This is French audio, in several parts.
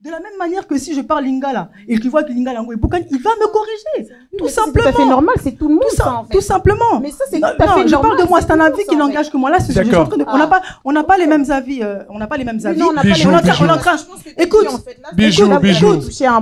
De la même manière que si je parle lingala et qu'il voit que lingala il va me corriger. Tout simplement. C'est tout à fait normal, c'est tout le monde ça, en fait. Tout simplement. Mais ça c'est tout à fait normal. Je parle de moi, c'est un avis qui n'engage que moi. Là, on n'a pas les mêmes avis. On n'a pas les mêmes avis. Écoute, Bijou.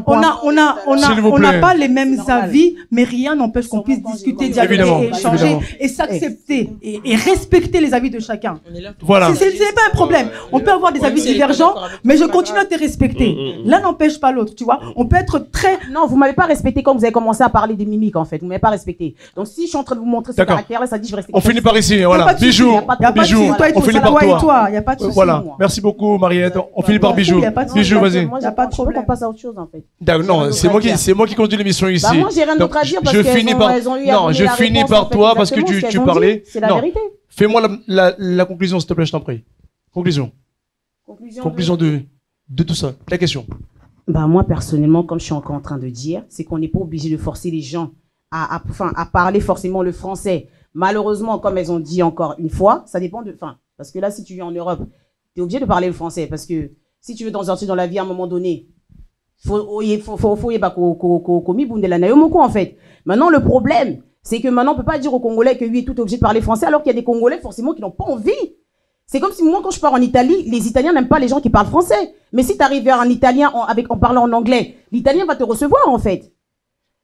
On n'a pas les mêmes avis, mais rien n'empêche qu'on puisse discuter, dialoguer, échanger et s'accepter et respecter les avis de chacun. Voilà. Ce n'est pas un problème. On peut avoir des avis divergents, mais je continue à te respecter. L'un n'empêche pas l'autre, tu vois. On peut être très... Non, vous m'avez pas respecté quand vous avez commencé à parler des mimiques, en fait. Vous m'avez pas respecté. Donc, si je suis en train de vous montrer ce caractère-là, ça dit je respecte. On finit par ici, voilà. Bijou. On finit par toi. Il n'y a pas de souci. Voilà. Merci beaucoup, Mariette. On finit par Bijou. Bijou, vas-y. Moi, il n'y a pas de problème. On passe à autre chose, en fait. Non, c'est moi qui conduis l'émission ici. Moi, j'ai rien d'autre à dire parce que je finis par toi parce que tu parlais. C'est la vérité. Fais-moi la conclusion, s'il te plaît, je t'en prie. Conclusion de tout ça. La question. Moi, personnellement, comme je suis encore en train de dire, c'est qu'on n'est pas obligé de forcer les gens à parler forcément le français. Malheureusement, comme elles ont dit encore une fois, ça dépend de... Parce que là, si tu vis en Europe, tu es obligé de parler le français. Parce que si tu veux dans la vie, à un moment donné, en fait. Maintenant, le problème, c'est que maintenant, on peut pas dire aux Congolais que oui, tout est obligé de parler français, alors qu'il y a des Congolais, forcément, qui n'ont pas envie. C'est comme si moi, quand je pars en Italie, les Italiens n'aiment pas les gens qui parlent français. Mais si tu arrives vers un Italien en parlant en anglais, l'Italien va te recevoir, en fait.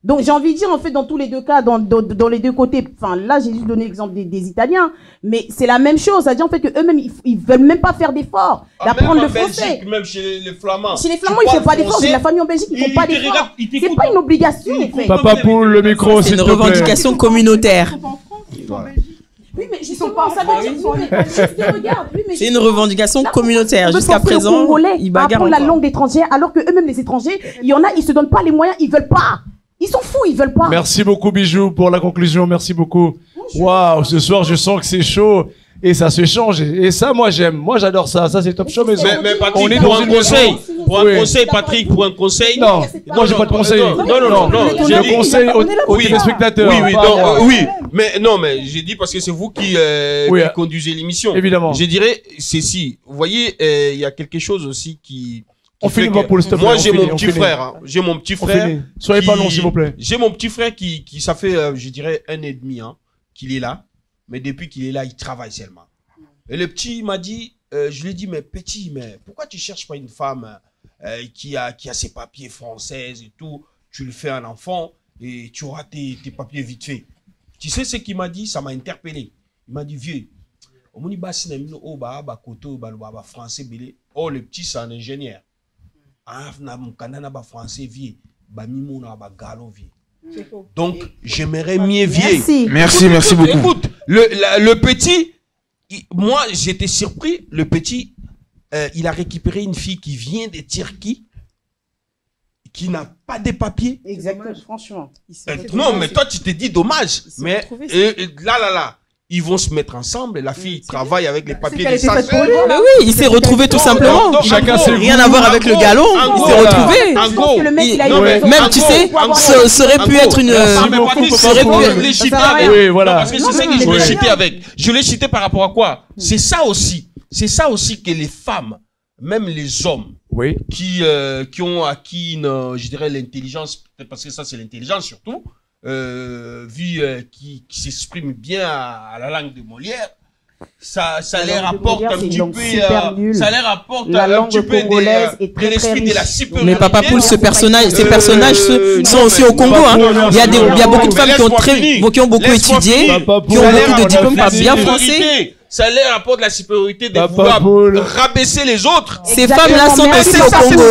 Donc, j'ai envie de dire, en fait, dans tous les deux cas, dans les deux côtés, là, j'ai juste donné l'exemple des Italiens, mais c'est la même chose. C'est-à-dire, en fait, qu'eux-mêmes, ils veulent même pas faire d'efforts d'apprendre le français. Même chez les Flamands. Chez les Flamands, ils font pas d'efforts. J'ai la famille en Belgique, ils font pas d'efforts. C'est pas une obligation, en fait. Papa Poule, le micro, c'est une revendication communautaire. Oui, mais justement, ça veut dire... C'est une revendication communautaire. Jusqu'à présent, ils bagarrent apprendre la langue étrangère, alors que eux-mêmes, les étrangers, il y en a, ils se donnent pas les moyens, ils veulent pas. Ils sont fous, ils veulent pas. Merci beaucoup, Bijou, pour la conclusion. Merci beaucoup. Waouh, ce soir, je sens que c'est chaud. Et ça se change. Et ça, moi, j'aime. Moi, j'adore ça. Ça, c'est top show. Mais Patrick, pour un conseil. Patrick, pour un conseil. Non, moi, j'ai pas de conseil. Non. Je conseille aux téléspectateurs. Oui. Mais j'ai dit parce que c'est vous qui conduisez l'émission. Évidemment. Je dirais, ceci. Vous voyez, il y a quelque chose aussi qui... On finit pas pour le stop. Moi, j'ai mon petit frère. J'ai mon petit frère. Soyez pas long, s'il vous plaît. J'ai mon petit frère qui ça fait, je dirais, 1 an et demi, qu'il est là. Mais depuis qu'il est là, il travaille seulement. Et le petit m'a dit, je lui ai dit, mais petit, mais pourquoi tu cherches pas une femme qui a ses papiers françaises et tout, tu le fais un enfant et tu auras tes papiers vite fait. Tu sais ce qu'il m'a dit? Ça m'a interpellé. Il m'a dit, vieux, le petit, c'est un ingénieur. Donc, j'aimerais mieux vieux. Merci beaucoup. Écoute, le petit, moi, j'étais surpris. Le petit, il a récupéré une fille qui vient de Turquie, qui n'a pas de papiers. Exactement, franchement. Non, mais toi, tu t'es dit dommage. Mais là. Ils vont se mettre ensemble et la fille travaille avec les papiers de sa sœur. Mais oui, il s'est retrouvé tout simplement. Chacun ses rien à voir avec le galon. Il s'est retrouvé. En gros, même tu sais, ça aurait pu être une. Oui, voilà. Parce que c'est ça que je l'ai cité avec. Je l'ai cité par rapport à quoi? C'est ça aussi. C'est ça aussi que les femmes, même les hommes, qui ont acquis, je dirais, l'intelligence, parce que ça c'est l'intelligence surtout. Qui s'exprime bien à la langue de Molière, ça leur apporte un petit peu, ça leur apporte un petit peu de l'esprit de la supériorité. Mais Papa Poule, ces personnages sont aussi au Congo. Il y a beaucoup de femmes qui ont beaucoup étudié, qui ont beaucoup de diplômes, pas bien français. Ça leur apporte la supériorité de vouloir rabaisser les autres. Ces femmes-là sont aussi au Congo.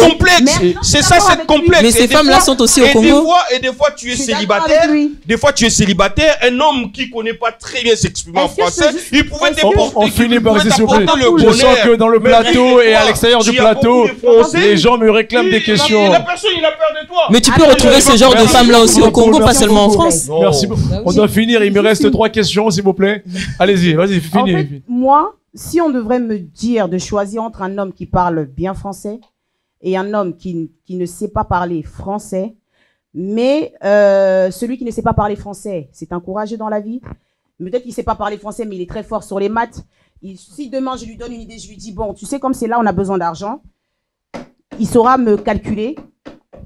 C'est ça, c'est complexe. Mais ces femmes-là sont aussi au Congo. Et des fois, tu es célibataire. Des fois, tu es célibataire. Un homme qui connaît pas très bien s'exprimer en français, il pouvait t'apporter. On finit par s'il vous plaît. Je sens que dans le plateau et à l'extérieur du plateau, les gens me réclament des questions. La personne, il a peur de toi. Mais tu peux retrouver ce genre de femmes-là aussi au Congo, pas seulement en France. Merci beaucoup. On doit finir. Il me reste 3 questions, s'il vous plaît. Allez-y, vas-y, finis. Moi, si on devrait me dire de choisir entre un homme qui parle bien français et un homme qui ne sait pas parler français, mais celui qui ne sait pas parler français, c'est un courageux dans la vie. Peut-être qu'il ne sait pas parler français, mais il est très fort sur les maths. Si demain je lui donne une idée, je lui dis, bon, tu sais, comme c'est là, on a besoin d'argent. il saura me calculer.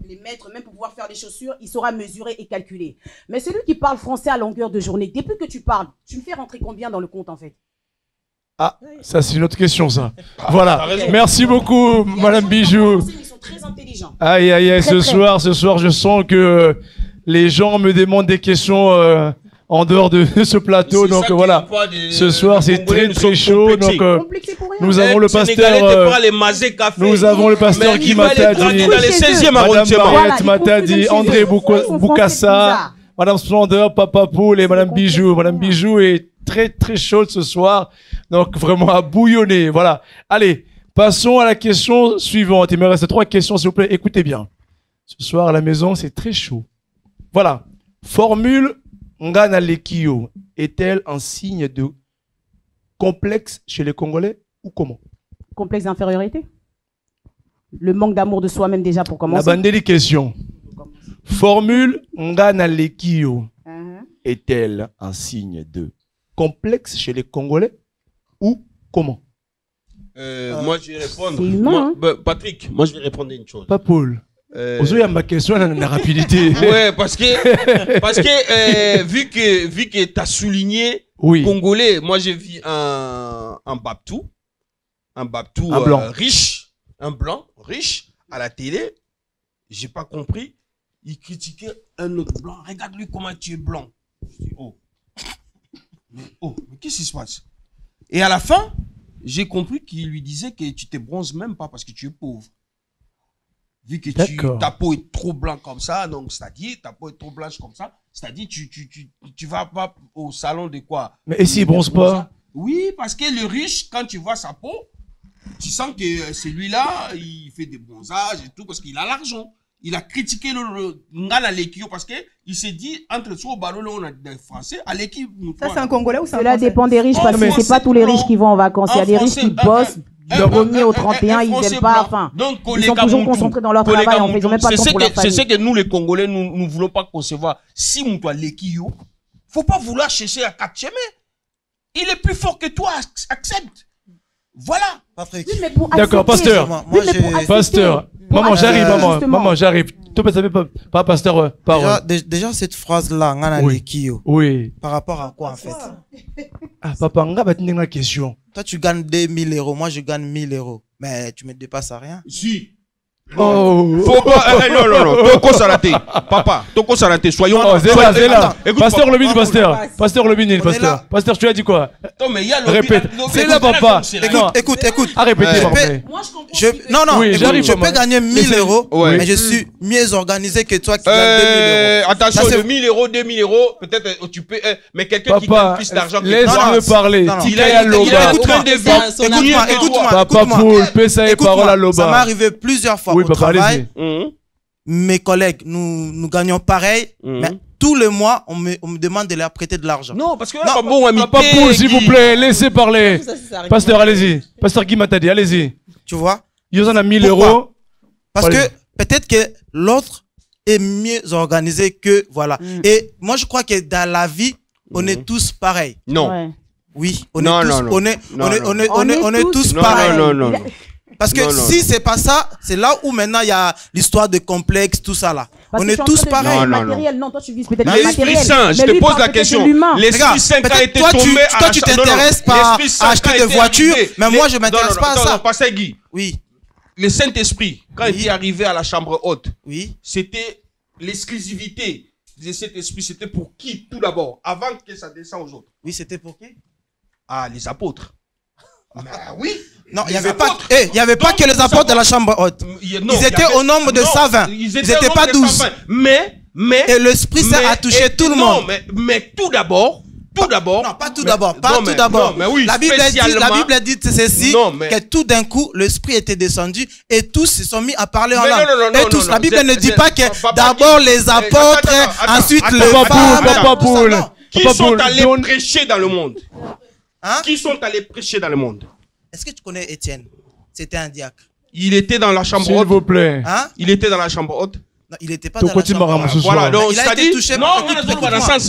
Les maîtres, même pour pouvoir faire les chaussures, il saura mesurer et calculer. Mais celui qui parle français à longueur de journée, depuis que tu parles, tu me fais rentrer combien dans le compte en fait? Ah, ça c'est une autre question ça. Voilà. Merci beaucoup, Madame Bijou. Ils sont très intelligents. Aïe, aïe, aïe, ce soir, je sens que les gens me demandent des questions en dehors de ce plateau. Donc voilà, ce soir c'est très chaud. Donc nous avons le pasteur. Nous avons le pasteur Guy Matadi, Madame Mariette Matadi, André Boukassa, Madame Splendeur, Papa Poule et Madame Bijou. Madame Bijou est très chaude ce soir. Donc vraiment à bouillonner. Voilà. Allez, passons à la question suivante. Il me reste 3 questions, s'il vous plaît. Écoutez bien. Ce soir à la maison, c'est très chaud. Voilà. Formule Ngana Lekio est-elle un signe de complexe chez les Congolais ou comment? Complexe d'infériorité? Le manque d'amour de soi-même déjà pour commencer. La bande question. Formule Ngana Lekio est-elle un signe de complexe chez les Congolais ou comment? Moi, je vais répondre. Humain, Patrick, moi, je vais répondre une chose. Pas Paul. Aujourd'hui, ma question est la rapidité. Ouais, parce que vu que tu as souligné Congolais, moi, j'ai vu un Babtou blanc. riche, un blanc riche à la télé. J'ai pas compris. Il critiquait un autre blanc. Regarde-lui comment tu es blanc. Je dis, mais qu'est-ce qui se passe? Et à la fin, j'ai compris qu'il lui disait que tu te bronzes même pas parce que tu es pauvre. Vu que ta peau est trop blanche comme ça, donc c'est-à-dire ta peau est trop blanche comme ça, c'est-à-dire tu vas pas au salon de quoi? Mais et s'il bronze pas? Oui, parce que le riche, quand tu vois sa peau, tu sens que celui-là, il fait des bronzages et tout parce qu'il a l'argent. Il a critiqué le Ngana Lekio parce qu'il s'est dit, entre soi, on a des Français, à l'équipe. Ça, c'est un Congolais ou c'est un Cela Français? dépend des riches parce que c'est pas tous les riches qui vont en vacances. Il y a des riches qui bossent. Du 1er au 31, ils n'aiment pas. Enfin, ils sont toujours concentrés dans leur travail. En fait, ils n'ont même pas le temps pour leur famille. C'est ce que nous, les Congolais, nous ne voulons pas concevoir. Si on doit Lekio, faut pas vouloir chercher à Katcheme. Il est plus fort que toi, accepte. Voilà. Patrick. Oui, d'accord, pasteur. Pasteur. Maman, j'arrive, maman, j'arrive. Toi, tu savais pas pasteur, déjà, cette phrase-là, Ngana Lekio. Oui. Par rapport à quoi, en fait? Ah, papa, on va tenir la question. Toi, tu gagnes 2000 €. Moi, je gagne 1000 €. Mais tu me dépasses à rien. Si. Faut pas, non. Toko Sarate. Papa, Toko Sarate, soyons. Zéla. Pasteur Lobin, pasteur Lobin, pasteur. Pasteur, tu as dit quoi? Répète. C'est là, papa. Écoute. À répéter, non, oui, j'arrive. Je peux gagner 1000 €, mais je suis mieux organisé que toi qui gagne 2000 €. Attention, de 1000 €, 2000 €, peut-être tu peux, mais quelqu'un qui gagne plus d'argent que toi. Laisse-le parler. Écoute-moi. Papa Poul, paie sa parole à Loba. Ça m'est arrivé plusieurs fois au travail. Mes collègues, nous gagnons pareil, mais tous les mois, on me demande de leur prêter de l'argent. Non, parce que là, pas bon, ami. Papa Poul, s'il vous plaît, laissez parler. Pasteur, allez-y. Pasteur Guy Matadi, allez-y. Tu vois? Ils en ont 1000 €. Parce que peut-être que l'autre est mieux organisé que, voilà. Et moi, je crois que dans la vie, on est tous pareils. Non. Oui, on est tous pareils. Non. Parce que si c'est pas ça, c'est là où maintenant il y a l'histoire de complexe, tout ça là. On est tous pareils. Non, toi tu vises peut-être le L'Esprit Saint, je te pose la question. L'Esprit Saint a été tombé. Toi tu t'intéresses pas à acheter des voitures, mais moi je m'intéresse pas à ça. Pasteur Guy. Oui. Le Saint-Esprit, quand il est arrivé à la chambre haute, c'était l'exclusivité de cet esprit, c'était pour qui tout d'abord, avant que ça descende aux autres? Oui, c'était pour qui? Ah, les apôtres. Oui. Non, il n'y avait pas, que les apôtres de la chambre haute. Ils étaient au nombre de 120. Ils n'étaient pas 12. Et l'Esprit Saint a touché tout le monde. Mais tout d'abord. Non, pas tout d'abord. La Bible dit ceci, que tout d'un coup, l'Esprit était descendu et tous se sont mis à parler en langue. Et tous, la Bible ne dit pas que d'abord les apôtres, ensuite les femmes. Qui sont allés prêcher dans le monde? Qui sont allés prêcher dans le monde? Est-ce que tu connais Étienne? C'était un diacre. Il était dans la chambre haute. S'il vous plaît. Il était dans la chambre haute. Non, il n'était pas dans la chambre haute. Voilà, donc il a été touché. Non,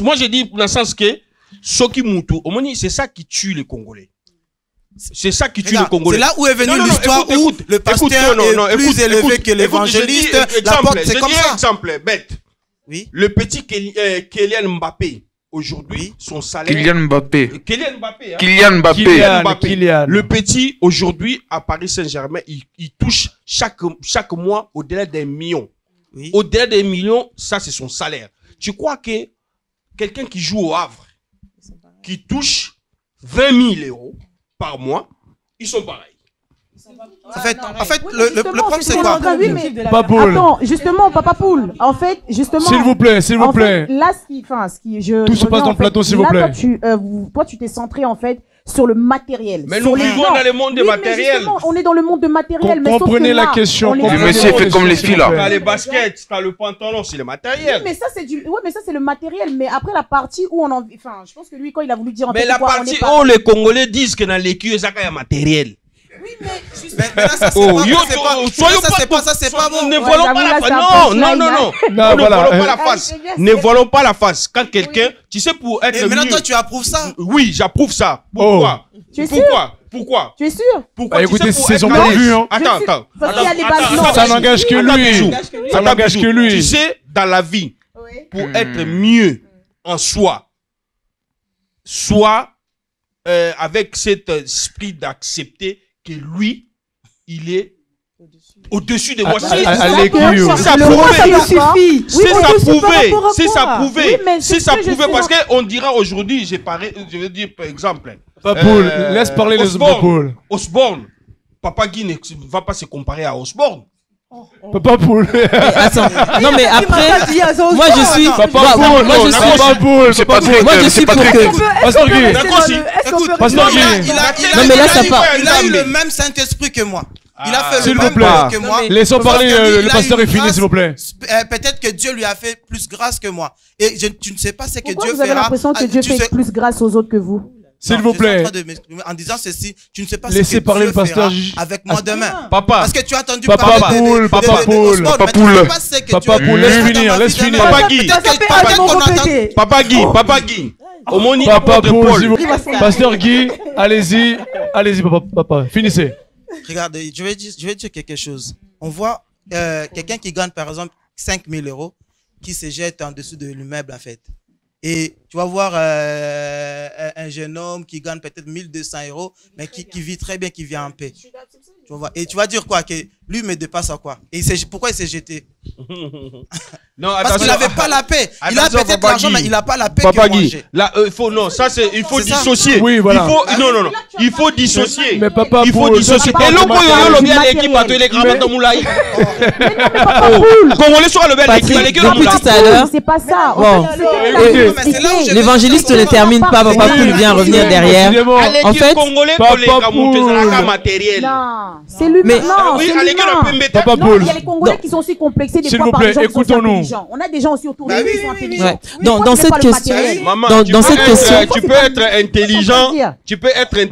moi j'ai dit dans le sens que Soki Moutou, c'est ça qui tue les Congolais. C'est ça qui tue le Congolais. C'est là où est venue l'histoire où le pasteur est plus élevé que l'évangéliste. La porte, c'est comme ça. Exemple bête. Oui. Le petit Kylian Mbappé, aujourd'hui, son salaire... Kylian Mbappé. Le petit, aujourd'hui, à Paris Saint-Germain, il touche chaque mois au-delà d'un million. Oui. Au-delà d'un million, ça, c'est son salaire. Tu crois que quelqu'un qui joue au Havre, qui touche 20 000 euros par mois, ils sont pareils. En fait, le problème, c'est quoi? Attends, justement, Papa Poule. En fait, justement. S'il vous plaît, s'il vous plaît. Là, tout se passe dans le plateau, s'il vous plaît. Toi, tu t'es centré, en fait, sur le matériel. Mais nous vivons dans le monde de matériel. On est dans le monde de matériel. Comprenez la question. Le monsieur fait comme les filles là. T'as les baskets, t'as le pantalon, c'est le matériel. Oui, mais ça, c'est le matériel. Mais après, la partie où on en. Enfin, je pense que lui, quand il a voulu dire en fait. Mais la partie où les Congolais disent que dans les culs, ça, il y a matériel. Oui, mais là, ça, c'est pas bon. Ne voilons pas la face. Non, ne voilons pas la face. Ne voilons pas la face. Quand quelqu'un, tu sais, pour être. Et maintenant, toi, tu approuves ça? Oui, j'approuve ça. Pourquoi? Pourquoi? Tu es sûr? Pourquoi? Écoutez, c'est son point de vue. Attends. Ça n'engage que lui. Ça n'engage que lui. Tu sais, dans la vie, pour être mieux en soi, soit avec cet esprit d'accepter que lui, il est au-dessus de moi. C'est ça prouvé. Parce qu'on dira aujourd'hui, je veux dire par exemple. Papoul, laisse parler les Papoul. Osborne. Papa Guy ne va pas se comparer à Osborne. Papa Poule. Non mais après, moi je suis. C'est pas vrai. Moi je suis pour que. Pasteur Guy. Pasteur Guy. Non mais là ça part. Il a eu le même Saint-Esprit que moi. Il a fait le même que moi. Laissons parler le pasteur est fini, s'il vous plaît. Peut-être que Dieu lui a fait plus grâce que moi. Et tu ne sais pas ce que Dieu fera. Vous avez l'impression que Dieu fait plus grâce aux autres que vous? S'il vous plaît. En disant ceci, tu ne sais pas ce laissez que parler Dieu le pasteur fera avec moi demain. Papa. Parce que tu as entendu Papa parler Poule, Papa Poule. Papa Poule, laisse finir. Papa Guy. Papa Guy. Papa Poule, pasteur Guy, allez-y, papa, finissez. Regardez, je vais dire quelque chose. On voit quelqu'un qui gagne par exemple 5 000 euros qui se jette en dessous de l'immeuble en fait. Et tu vas voir un jeune homme qui gagne peut-être 1 200 euros, mais qui vit très bien, qui vit en paix. Tu vas voir. Et tu vas dire quoi? Que lui me dépasse à quoi? Et pourquoi il s'est jeté? Non, parce qu'il n'avait pas la paix. Il a peut-être l'argent, mais il n'a pas la paix. Papa Guy, là, il faut dissocier. Oui, voilà. Il faut dissocier. Mais papa, il faut dissocier. Et le l'équipe à tous les grands dans Moulaï. Congolais soit le bel équipe à l'équipe. C'est pas ça. L'évangéliste ne termine pas, Papa Poule vient revenir derrière. En fait, c'est lui. Mais Papa Poule. Il y a les Congolais qui sont aussi complexés des fois par les gens qui sont intelligents. On a des gens aussi autour de nous qui sont intelligents. Dans cette question, dans cette question, tu peux être intelligent.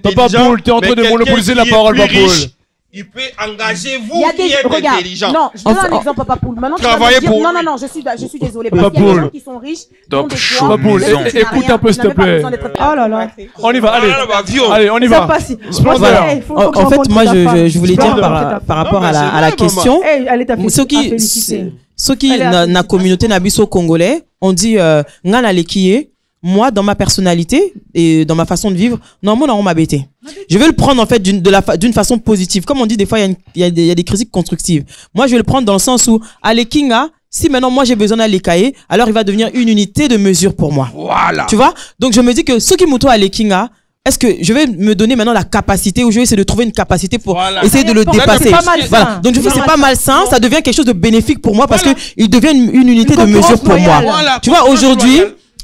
Papa Poule, tu es en train de monopoliser la parole, Papa Poule. Il peut engager vous qui êtes intelligent. Non, je donne un exemple, Papa Poule. Maintenant, travailler pour. Non, je suis désolé. Parce qu'il y a des gens qui sont riches. Donc, Papa Poule, écoute un peu, s'il te plaît. Oh là là. On y va, allez, on y va. En fait, moi, je voulais dire par rapport à la question, ceux qui na communauté na biso congolais, on dit ngana lekiye. Moi, dans ma personnalité et dans ma façon de vivre, normalement, on m'a bêté. Je vais le prendre en fait d'une façon positive. Comme on dit, des fois, il y a des critiques constructives. Moi, je vais le prendre dans le sens où, à l'Ekinga, si maintenant moi j'ai besoin d'aller cailler, alors il va devenir une unité de mesure pour moi. Voilà. Tu vois? Donc, je me dis que ceux qui m'ouvrent à l'Ekinga, est-ce que je vais me donner maintenant la capacité ou je vais essayer de trouver une capacité pour essayer de le dépasser? Voilà. Donc, je trouve que c'est pas malsain, ça devient quelque chose de bénéfique pour moi parce que il devient une unité de mesure pour moi. Tu vois, aujourd'hui,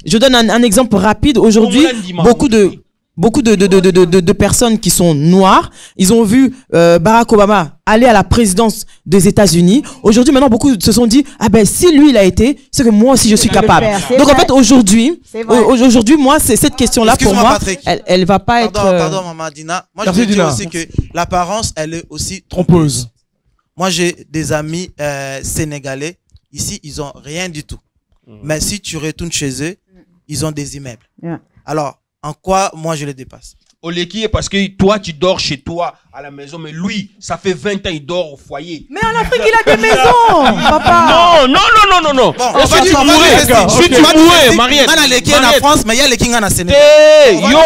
je donne un exemple rapide. Aujourd'hui, beaucoup de personnes qui sont noires, ils ont vu Barack Obama aller à la présidence des États-Unis. Aujourd'hui, maintenant, beaucoup se sont dit, ah ben, si lui, il a été, c'est que moi aussi, je suis capable. Donc, en fait, aujourd'hui, moi, c'est cette question-là, pour moi, elle va pas être... Pardon, Maman Dina. Moi, je veux dire aussi que l'apparence, elle est aussi trompeuse. Moi, j'ai des amis sénégalais. Ici, ils ont rien du tout. Mais si tu retournes chez eux, ils ont des immeubles. Alors, en quoi moi je les dépasse? Oleki, parce que toi, tu dors chez toi à la maison, mais lui, ça fait 20 ans, il dort au foyer. Mais en Afrique, il a des maisons, papa. Non. Bon, si tu mourais, Mariette. Il y a les Kings en France, mais il y a les Kings en Sénégal. Non.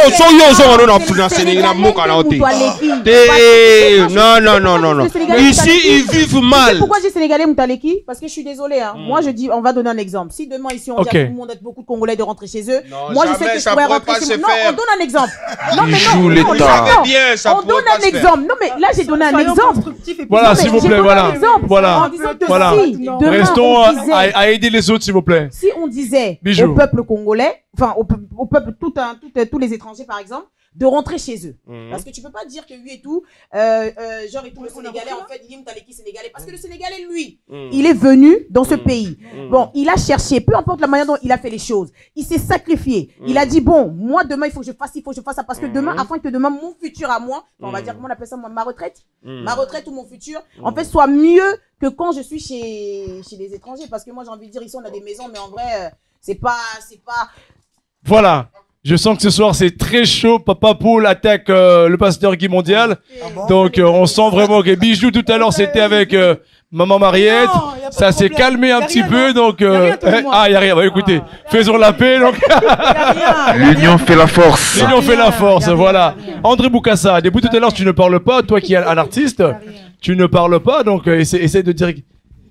Ici, ils vivent mal. Pourquoi je dis Sénégalais, Moutaleki? Parce que je suis désolé. Moi, je dis, on va donner un exemple. Si demain, ici, on dit à tout le monde, beaucoup de Congolais de rentrer chez eux. Moi, je sais que je pourrais rentrer chez moi. Non, on donne un exemple. Non, mais non. On donne un exemple. Non, mais là, j'ai donné un exemple. Voilà, s'il vous plaît, voilà. En disant que si demain, restons à aider les autres, s'il vous plaît. Si on disait au peuple congolais, enfin au peuple, tous les étrangers par exemple, de rentrer chez eux. Parce que tu peux pas dire que lui et tout, genre et tout le Sénégalais, en fait, il est sénégalais. Parce que le Sénégalais, lui, il est venu dans ce pays. Bon, il a cherché, peu importe la manière dont il a fait les choses, il s'est sacrifié. Il a dit, bon, moi, demain, il faut que je fasse ça. Parce que demain, afin que demain, mon futur à moi, on va dire, comment on appelle ça, ma retraite, ma retraite ou mon futur, en fait, soit mieux que quand je suis chez les étrangers. Parce que moi, j'ai envie de dire, ici, on a des maisons, mais en vrai, c'est pas... Voilà. Je sens que ce soir c'est très chaud. Papa Paul attaque le pasteur Guy Mondial. Donc on sent vraiment que Bijou tout à l'heure c'était avec maman Mariette. Ça s'est calmé un petit peu. Donc il y a rien. Bah, écoutez, faisons la paix. Donc l'union fait la force. L'union fait la force. Voilà. André Boukassa, depuis tout à l'heure tu ne parles pas. Toi qui es un artiste, tu ne parles pas. Donc essaie de dire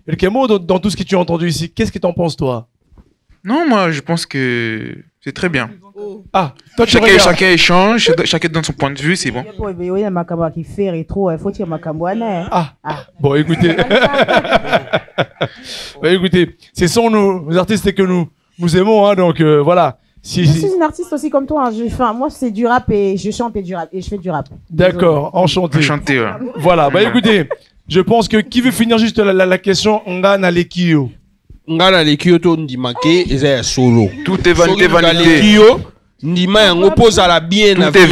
quelques mots dans tout ce que tu as entendu ici. Qu'est-ce que tu en penses toi? Non, moi je pense que c'est très bien. Ah, toi tu chacun échange, chacun donne son point de vue, c'est bon. Bon, écoutez. Écoutez, ce sont nos artistes que nous aimons, hein, donc voilà. Je suis une artiste aussi comme toi. Moi, c'est du rap et je chante et je fais du rap. D'accord, enchanté. Enchanté, ouais. Voilà, bah écoutez, je pense que qui veut finir juste la question Ngana Lekio. Ngana Lekio to ndimake eza solo. Tout est vanité. Ndima on oppose à la bien. Tout est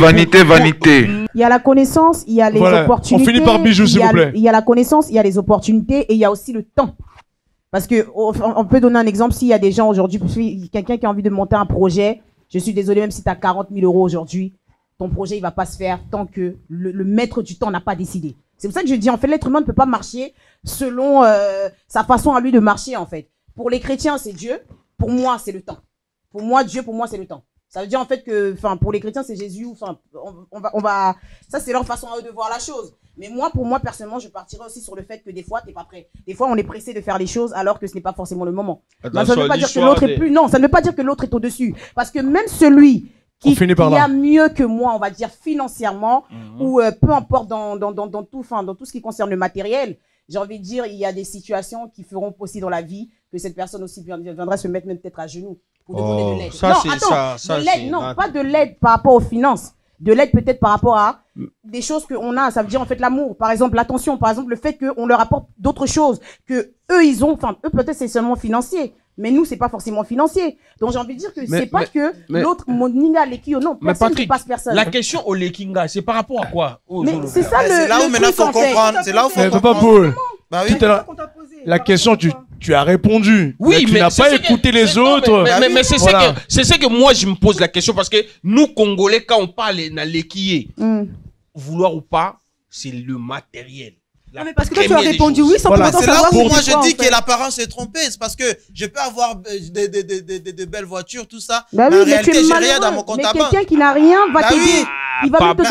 vanité. Il y a la connaissance, il y a les opportunités. On finit par Bijou, s'il vous plaît. Il y a la connaissance, il y a les opportunités et il y a aussi le temps. Parce que on peut donner un exemple. S'il y a des gens aujourd'hui, quelqu'un qui a envie de monter un projet, je suis désolé, même si tu as 40 000 € aujourd'hui, ton projet il va pas se faire tant que le maître du temps n'a pas décidé. C'est pour ça que je dis en fait l'être humain ne peut pas marcher selon sa façon à lui de marcher en fait. Pour les chrétiens, c'est Dieu. Pour moi, c'est le temps. Pour moi, Dieu, pour moi, c'est le temps. Ça veut dire en fait que, pour les chrétiens, c'est Jésus. On va. Ça, c'est leur façon à eux de voir la chose. Mais moi, pour moi, personnellement, je partirais aussi sur le fait que des fois, t'es pas prêt. Des fois, on est pressé de faire les choses alors que ce n'est pas forcément le moment. Ça ne veut pas dire que l'autre est plus. Non, ça ne veut pas dire que l'autre est au-dessus. Parce que même celui qui a mieux que moi, on va dire financièrement, ou peu importe dans tout ce qui concerne le matériel. J'ai envie de dire, il y a des situations qui feront aussi dans la vie que cette personne aussi viendra se mettre même peut-être à genoux pour demander de l'aide. Non, attends, non, pas de l'aide par rapport aux finances, de l'aide peut-être par rapport à des choses qu'on a, ça veut dire en fait l'amour, par exemple l'attention, par exemple le fait qu'on leur apporte d'autres choses que eux ils ont, eux peut-être c'est seulement financier. Mais nous, c'est pas forcément financier. Donc, j'ai envie de dire que c'est pas que l'autre, mon Ninga, Lekio, non, personne ne passe personne. La question au Lekinga, c'est par rapport à quoi? Mais c'est ça le là où maintenant faut comprendre. C'est là où faut comprendre. Papa Paul. Bah oui. La question, tu as répondu. Oui, mais tu n'as pas écouté les autres. Mais c'est ça que moi, je me pose la question parce que nous, Congolais, quand on parle de Lekié, vouloir ou pas, c'est le matériel. Non, mais parce que toi, tu as répondu oui sans pour autant savoir. C'est là où moi je dis que l'apparence est trompée. C'est parce que je peux avoir de belles voitures, tout ça. Bah oui, en réalité, j'ai rien dans mon compte à banque. Mais quelqu'un qui n'a rien va t'aider. Il va te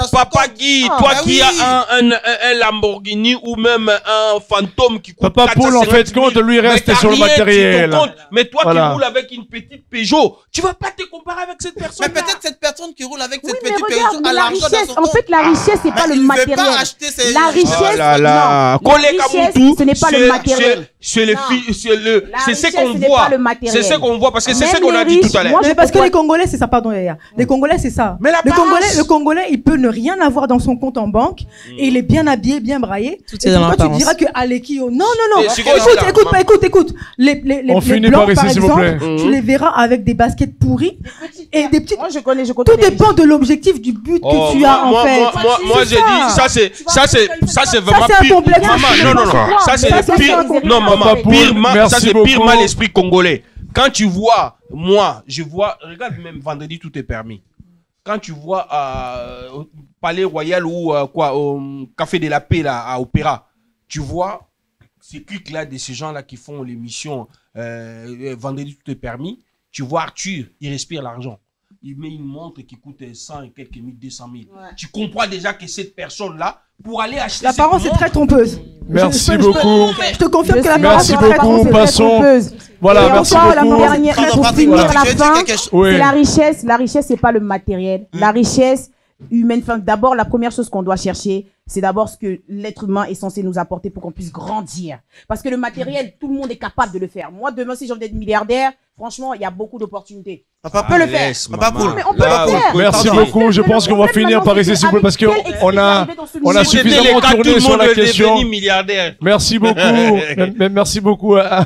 Papa Guy, toi qui as un Lamborghini ou même un fantôme qui coûte Papa Paul, en fait, compte, lui reste sur le matériel. Mais toi qui roules avec une petite Peugeot, tu vas pas te comparer avec cette personne. Mais peut-être cette personne qui roule avec cette petite Peugeot a l'argent dans son compte. En fait, la richesse, c'est pas le matériel. La richesse, ce n'est pas le matériel. C'est ce qu'on voit. C'est ce qu'on voit parce que c'est ce qu'on a dit tout à l'heure. Parce que les Congolais, c'est ça, pardon, Yaya. Les Congolais, c'est ça. Le Congolais, il peut ne rien avoir dans son compte en banque et il est bien habillé, bien braillé. Et pourquoi tu diras que Alekio, non. Écoute. Les Blancs, par exemple, tu les verras avec des baskets pourries et des petites. Moi, je connais. Tout dépend de l'objectif du but que tu as, en fait. Moi, j'ai dit, ça, c'est vraiment pire. Maman, non. Ça, c'est le pire. Non, maman, ça, c'est pire mal l'esprit congolais. Quand tu vois, moi, je vois, regarde même vendredi, tout est permis. Quand tu vois au Palais Royal ou au Café de la Paix, là, à Opéra, tu vois ces clics-là de ces gens-là qui font l'émission vendredi, tout est permis. Tu vois Arthur, il respire l'argent. Il met une montre qui coûte 100 et quelques mille, 200 000. Ouais. Tu comprends déjà que cette personne-là, pour aller acheter l'apparence est très trompeuse. Merci beaucoup. Je te confirme que l'apparence est très trompeuse. Passons. Voilà, merci beaucoup. La dernière, pour finir la fin, c'est la richesse. La richesse, c'est pas le matériel. La richesse humaine. Enfin, d'abord, la première chose qu'on doit chercher, c'est d'abord ce que l'être humain est censé nous apporter pour qu'on puisse grandir. Parce que le matériel, tout le monde est capable de le faire. Moi, demain, si j'ai envie d'être milliardaire, franchement, il y a beaucoup d'opportunités. On peut le faire. Papa Poul. Mais on peut le faire. Merci beaucoup. Je pense qu'on va finir par essayer, s'il vous plaît, parce qu'on a suffisamment tourné sur la question. Merci beaucoup. Merci beaucoup à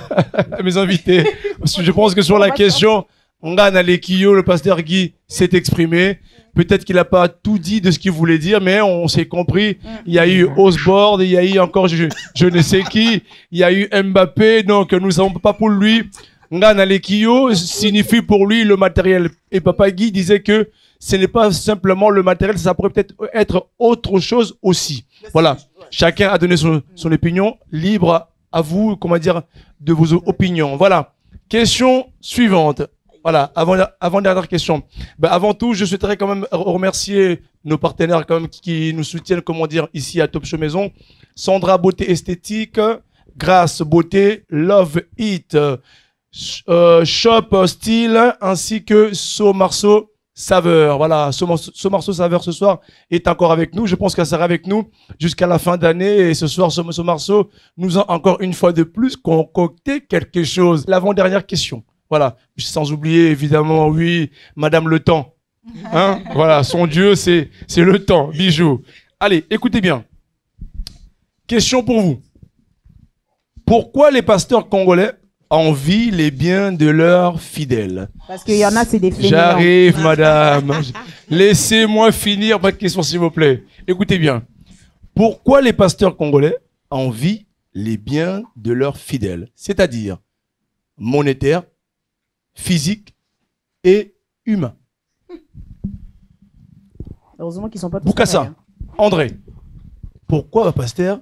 mes invités. Parce que je pense que sur la question, le pasteur Guy s'est exprimé. Peut-être qu'il n'a pas tout dit de ce qu'il voulait dire, mais on s'est compris. Il y a eu Osborne, il y a eu encore je ne sais qui, il y a eu Mbappé, donc nous ne savons pas pour lui. Ngana Lekio signifie pour lui le matériel. Et Papa Guy disait que ce n'est pas simplement le matériel, ça pourrait peut-être être autre chose aussi. Voilà. Chacun a donné son opinion. Libre à vous, comment dire, de vos opinions. Voilà. Question suivante. Voilà, avant-dernière question. Avant tout, je souhaiterais quand même remercier nos partenaires quand même qui nous soutiennent, comment dire, ici à Top Show Maison. Sandra Beauté Esthétique, Grâce Beauté, Love It, Shop Style, ainsi que So Marceau Saveur. Voilà, So Marceau Saveur ce soir est encore avec nous. Je pense qu'elle sera avec nous jusqu'à la fin d'année. Et ce soir, So Marceau nous a encore une fois de plus concocté quelque chose. L'avant-dernière question. Voilà, sans oublier évidemment, oui, Madame le Temps. Hein? Voilà, son Dieu, c'est le temps, bijou. Allez, écoutez bien. Question pour vous. Pourquoi les pasteurs congolais envient les biens de leurs fidèles? Parce qu'il y en a, c'est des fainéants. J'arrive, madame. Laissez-moi finir ma question, s'il vous plaît. Écoutez bien. Pourquoi les pasteurs congolais envient les biens de leurs fidèles? C'est-à-dire monétaire, physique et humain. Heureusement qu'ils sont pas tous Boukassa, pareils, hein. André, pourquoi pasteur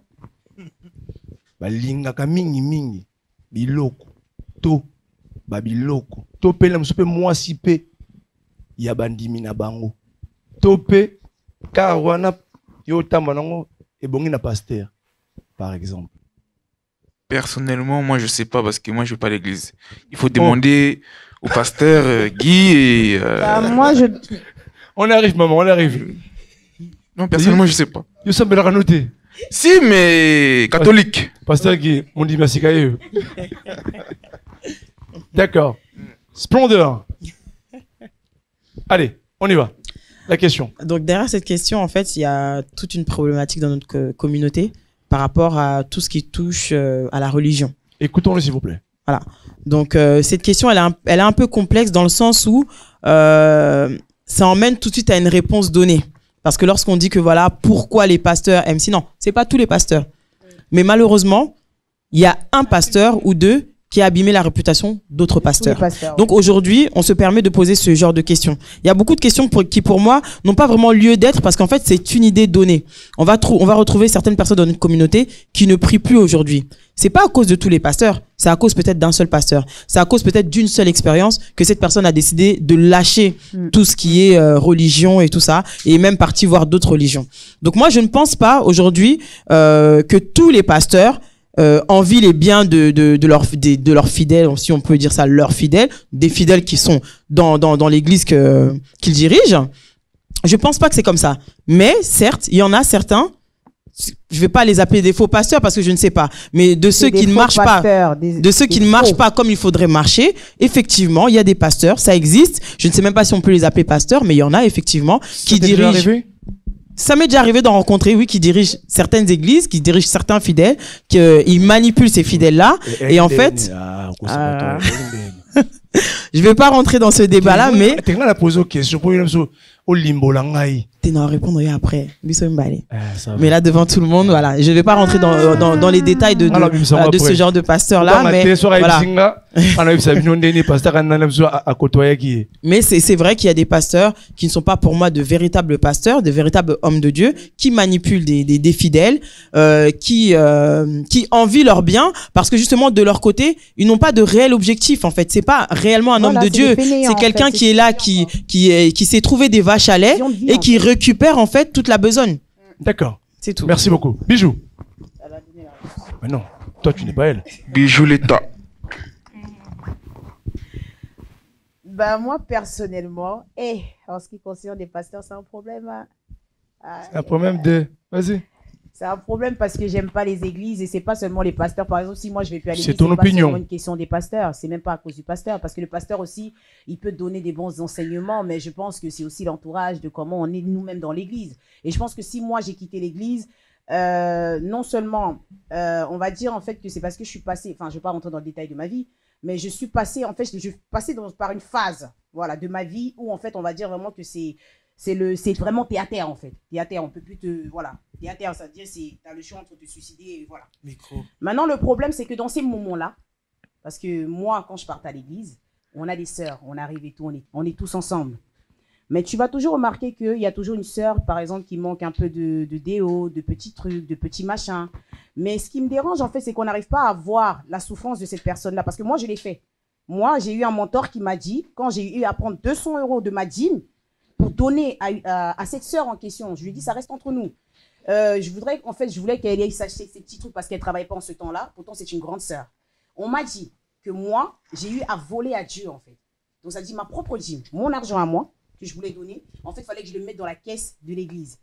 lingaka mingi biloko to biloko to pe la msupe mwasi pe ya bandimi na bango to pe car wana yo tamba nango ebongi na pasteur par exemple? Personnellement, moi, je sais pas parce que moi, je vais pas à l'église. Il faut demander au pasteur Guy et... moi, On arrive, maman, on arrive. Non, personnellement, je sais pas. Yo sommes la ranoté. Si, mais catholique. Pasteur Guy, on dit merci Kaye. D'accord. Splendeur. Allez, on y va. La question. Donc, derrière cette question, en fait, il y a toute une problématique dans notre communauté par rapport à tout ce qui touche à la religion. Écoutons-le, s'il vous plaît. Voilà. Donc, cette question, elle est un peu complexe dans le sens où ça emmène tout de suite à une réponse donnée. Parce que lorsqu'on dit que voilà, pourquoi les pasteurs aiment si, non, c'est pas tous les pasteurs. Mais malheureusement, il y a un pasteur ou deux qui a abîmé la réputation d'autres pasteurs. Donc aujourd'hui, on se permet de poser ce genre de questions. Il y a beaucoup de questions qui, pour moi, n'ont pas vraiment lieu d'être parce qu'en fait, c'est une idée donnée. On va retrouver certaines personnes dans notre communauté qui ne prient plus aujourd'hui. C'est pas à cause de tous les pasteurs, c'est à cause peut-être d'un seul pasteur. C'est à cause peut-être d'une seule expérience que cette personne a décidé de lâcher tout ce qui est religion et tout ça, et même parti voir d'autres religions. Donc moi, je ne pense pas aujourd'hui que tous les pasteurs envient les biens de leurs fidèles, si on peut dire ça, leurs fidèles, des fidèles qui sont dans l'église qu'ils dirigent. Je pense pas que c'est comme ça. Mais certes, il y en a certains, je vais pas les appeler des faux pasteurs parce que je ne sais pas, mais de ceux qui ne marchent pas, ne marchent pas comme il faudrait marcher, effectivement, il y a des pasteurs, ça existe. Je ne sais même pas si on peut les appeler pasteurs, mais il y en a effectivement qui dirigent. Ça m'est déjà arrivé d'en rencontrer, oui, qui dirigent certaines églises, qui dirigent certains fidèles, qu'ils manipulent ces fidèles-là. Et en fait, je vais pas rentrer dans ce débat-là, mais... T'es non répondre après. Mais là devant tout le monde, voilà. Je vais pas rentrer dans les détails de ce genre de pasteur là, mais voilà. Mais c'est vrai qu'il y a des pasteurs qui ne sont pas pour moi de véritables pasteurs, de véritables hommes de Dieu, qui manipulent des fidèles, qui envient leur bien parce que justement de leur côté ils n'ont pas de réel objectif en fait. C'est pas réellement un homme de Dieu, c'est quelqu'un qui est là, qui s'est trouvé des vaches à lait et qui récupère en fait toute la besogne. D'accord. C'est tout. Merci beaucoup. Bijou. Mais non, toi tu n'es pas elle. Bijou l'État. Ben moi personnellement, en ce qui concerne des pasteurs, c'est un problème. C'est un problème de... Vas-y. C'est un problème parce que j'aime pas les églises et c'est pas seulement les pasteurs. Par exemple, si moi je vais plus à l'église, c'est ton opinion. Pas seulement une question des pasteurs. C'est même pas à cause du pasteur parce que le pasteur aussi, il peut donner des bons enseignements, mais je pense que c'est aussi l'entourage de comment on est nous-mêmes dans l'église. Et je pense que si moi j'ai quitté l'église, non seulement, on va dire en fait que c'est parce que je suis passé, enfin je vais pas rentrer dans le détail de ma vie, mais je suis passé en fait, je suis passé par une phase, voilà, de ma vie où en fait on va dire vraiment que c'est vraiment terre en fait. Terre, on peut plus te... Voilà. Terre, ça veut dire c'est t'as le choix entre te suicider et voilà. Micro. Maintenant, le problème, c'est que dans ces moments-là, parce que moi, quand je parte à l'église, on a des sœurs, on arrive et tout, on est tous ensemble. Mais tu vas toujours remarquer qu'il y a toujours une sœur, par exemple, qui manque un peu de déo, de petits trucs, de petits machins. Mais ce qui me dérange, en fait, c'est qu'on n'arrive pas à voir la souffrance de cette personne-là. Parce que moi, je l'ai fait. Moi, j'ai eu un mentor qui m'a dit, quand j'ai eu à prendre 200 € de ma dîme, pour donner à cette sœur en question. Je lui ai dit, ça reste entre nous. Je voulais qu'elle aille s'acheter ces petits trucs parce qu'elle ne travaille pas en ce temps-là. Pourtant, c'est une grande sœur. On m'a dit que moi, j'ai eu à voler à Dieu, en fait. Donc, ça dit ma propre dîme, mon argent à moi, que je voulais donner. En fait, il fallait que je le mette dans la caisse de l'église.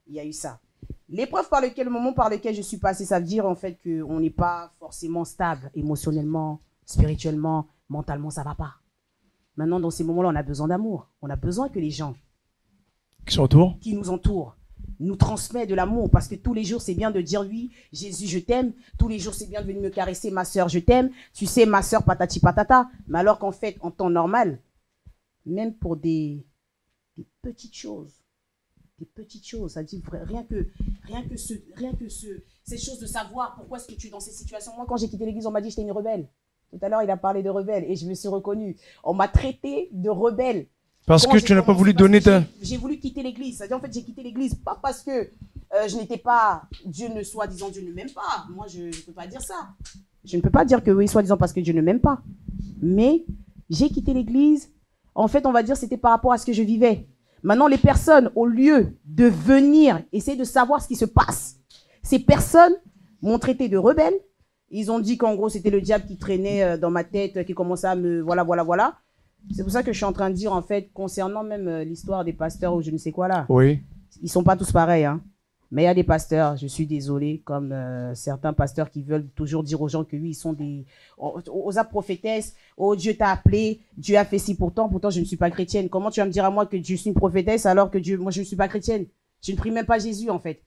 Il y a eu ça. L'épreuve le moment par lequel je suis passée, ça veut dire, en fait, qu'on n'est pas forcément stable émotionnellement, spirituellement, mentalement, ça ne va pas. Maintenant, dans ces moments-là, on a besoin d'amour. On a besoin que les gens qui nous entourent nous transmettent de l'amour. Parce que tous les jours, c'est bien de dire oui, Jésus, je t'aime. Tous les jours, c'est bien de venir me caresser, ma soeur, je t'aime. Tu sais, ma soeur, patati patata. Mais alors qu'en fait, en temps normal, même pour des petites choses, ça dit rien que ces choses de savoir pourquoi est-ce que tu es dans ces situations. Moi, quand j'ai quitté l'église, on m'a dit que j'étais une rebelle. Tout à l'heure, il a parlé de rebelle et je me suis reconnue. On m'a traité de rebelle. Parce que tu n'as pas voulu donner ta... J'ai voulu quitter l'église. C'est-à-dire, en fait, j'ai quitté l'église pas parce que je n'étais pas... Dieu ne m'aime pas. Moi, je ne peux pas dire ça. Je ne peux pas dire que oui, soi-disant parce que Dieu ne m'aime pas. Mais j'ai quitté l'église. En fait, on va dire c'était par rapport à ce que je vivais. Maintenant, les personnes, au lieu de venir essayer de savoir ce qui se passe, ces personnes m'ont traité de rebelle. Ils ont dit qu'en gros, c'était le diable qui traînait dans ma tête, qui commençait à me... Voilà. C'est pour ça que je suis en train de dire, en fait, concernant même l'histoire des pasteurs ou je ne sais quoi là. Oui. Ils ne sont pas tous pareils, hein. Mais il y a des pasteurs, je suis désolée, comme certains pasteurs qui veulent toujours dire aux gens que oui, ils sont des... aux prophétesses, oh, Dieu t'a appelé, Dieu a fait ci pourtant je ne suis pas chrétienne. Comment tu vas me dire à moi que je suis une prophétesse alors que moi, je ne suis pas chrétienne? Je ne prie même pas Jésus, en fait.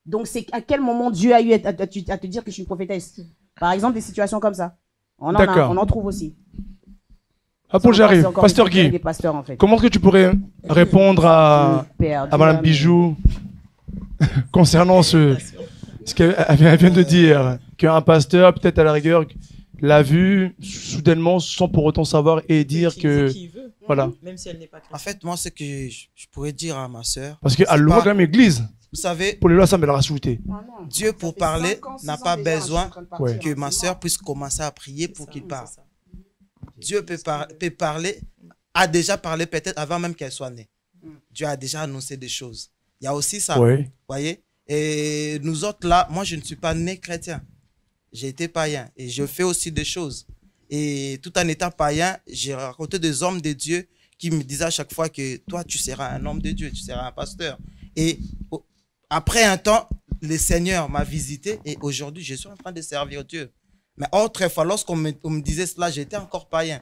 Donc, c'est à quel moment Dieu a eu à te dire que je suis une prophétesse? Par exemple, des situations comme ça. On en trouve aussi. Après, j'arrive. Pasteur Guy, en fait. Comment est-ce que tu pourrais répondre à Madame Bijou concernant ce qu'elle vient de dire, qu'un pasteur, peut-être à la rigueur, l'a vu soudainement sans pour autant savoir et dire que... Voilà. Même si elle n'est pas chrétienne. En fait, moi, ce que je pourrais dire à ma sœur... Parce qu'elle loue quand même l'église. Vous savez, pour les lois, ça me l'a rajouté. Dieu, pour parler, n'a pas besoin que ma sœur puisse commencer à prier pour qu'il parle. Dieu peut parler, a déjà parlé peut-être avant même qu'elle soit née. Dieu a déjà annoncé des choses. Il y a aussi ça, vous voyez. Et nous autres là, moi je ne suis pas né chrétien. J'ai été païen et je fais aussi des choses. Et tout en étant païen, j'ai rencontré des hommes de Dieu qui me disaient à chaque fois que toi tu seras un homme de Dieu, tu seras un pasteur. Et après un temps, le Seigneur m'a visité et aujourd'hui, je suis en train de servir Dieu. Mais autrefois, lorsqu'on me disait cela, j'étais encore païen.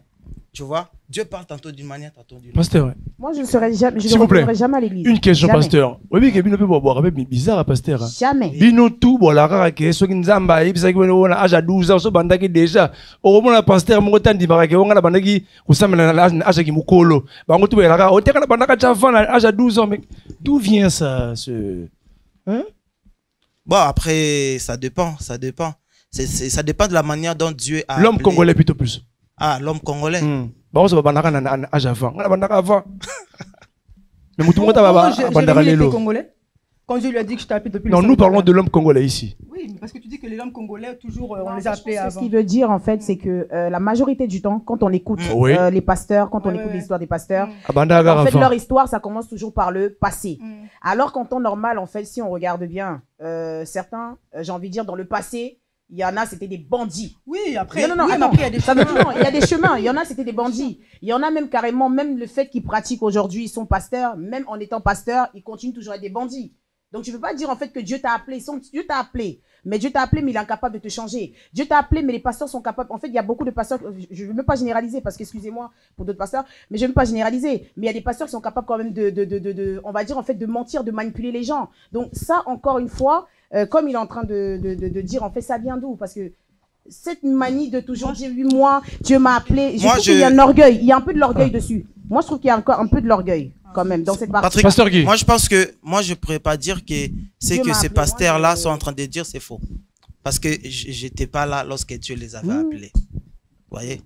Tu vois, Dieu parle tantôt d'une manière, tantôt d'une autre. Pasteur. Moi, je ne serai jamais, je ne retournerai jamais à l'église. Une question, jamais. pasteur. Oui, mais il y a bizarre, pasteur. Jamais. Bino tout, bon, la rare, qui est ce qui nous a mbaye, puis ça qui est âge à 12 ans, ce bandaki déjà. Au moment, la pasteur, mon temps, dit, baraki, on a la bandaki, ou ça, mais l'âge qui moukolo. Bah, on trouve la rare, au terrain, la bandaka, t'enfant, âge à 12 ans, mais d'où vient ça, ce. Hein? Bon, après, ça dépend, ça dépend. Ça dépend de la manière dont Dieu a. L'homme congolais, plutôt plus. Ah, l'homme congolais. Bah, on se va bandaka en âge avant. On a bandaka avant. Mais tout le monde a bandaka l'élo. Congolais. Quand Dieu lui a dit que je t'ai appelé depuis. Non, nous parlons de l'homme congolais ici. Oui, parce que tu dis que les hommes congolais, toujours, on les a appelés avant. Ce qu'il veut dire, en fait, c'est que la majorité du temps, quand on écoute les pasteurs, quand on écoute l'histoire des pasteurs, en fait, leur histoire, ça commence toujours par le passé. Alors qu'en temps normal, en fait, si on regarde bien, certains, j'ai envie de dire, dans le passé, il y en a, c'était des bandits. Oui, après, non, après, il y a des chemins. Il y a des chemins. Il y en a, c'était des bandits. Il y en a même carrément, même le fait qu'ils pratiquent aujourd'hui, ils sont pasteurs, même en étant pasteurs, ils continuent toujours à être des bandits. Donc, tu ne peux pas dire en fait que Dieu t'a appelé. Dieu t'a appelé. Mais Dieu t'a appelé, mais il est incapable de te changer. Dieu t'a appelé, mais les pasteurs sont capables. En fait, il y a beaucoup de pasteurs, je ne veux même pas généraliser, parce qu'excusez-moi pour d'autres pasteurs, mais je ne veux pas généraliser. Mais il y a des pasteurs qui sont capables quand même on va dire en fait, de mentir, de manipuler les gens. Donc, ça, encore une fois, comme il est en train de dire, en fait, ça vient d'où? Parce que cette manie de toujours dire, oui, moi, Dieu m'a appelé, je trouve qu'il y a un orgueil. Il y a un peu de l'orgueil dessus. Moi, je trouve qu'il y a encore un peu de l'orgueil, quand même, dans cette partie. Patrick, moi, je pense que, moi, je ne pourrais pas dire que c'est que ces pasteurs-là sont en train de dire c'est faux. Parce que je n'étais pas là lorsque Dieu les avait appelés. Vous voyez?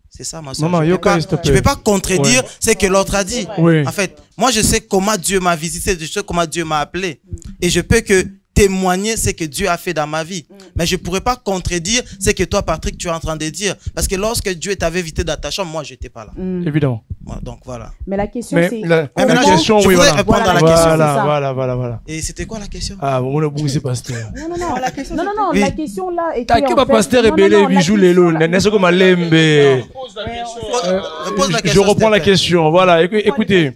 C'est ça, ma soeur. Je ne peux pas contredire ce que l'autre a dit. En fait, moi, je sais comment Dieu m'a visité, je sais comment Dieu m'a appelé. Et je peux que témoigner ce que Dieu a fait dans ma vie. Mais je ne pourrais pas contredire ce que toi, Patrick, tu es en train de dire. Parce que lorsque Dieu t'avait invité dans ta chambre, moi, je n'étais pas là. Évidemment. Donc, voilà. Mais la question, c'est... La question, oui, voilà. Répondre à la question. Voilà. Et c'était quoi la question? Ah, bon, on a bougé pasteur. Non, la question, la question là était... T'as que ma pasteur et belé, bijou les loups, n'est-ce comme un lembe. Je reprends la question. Voilà, écoutez.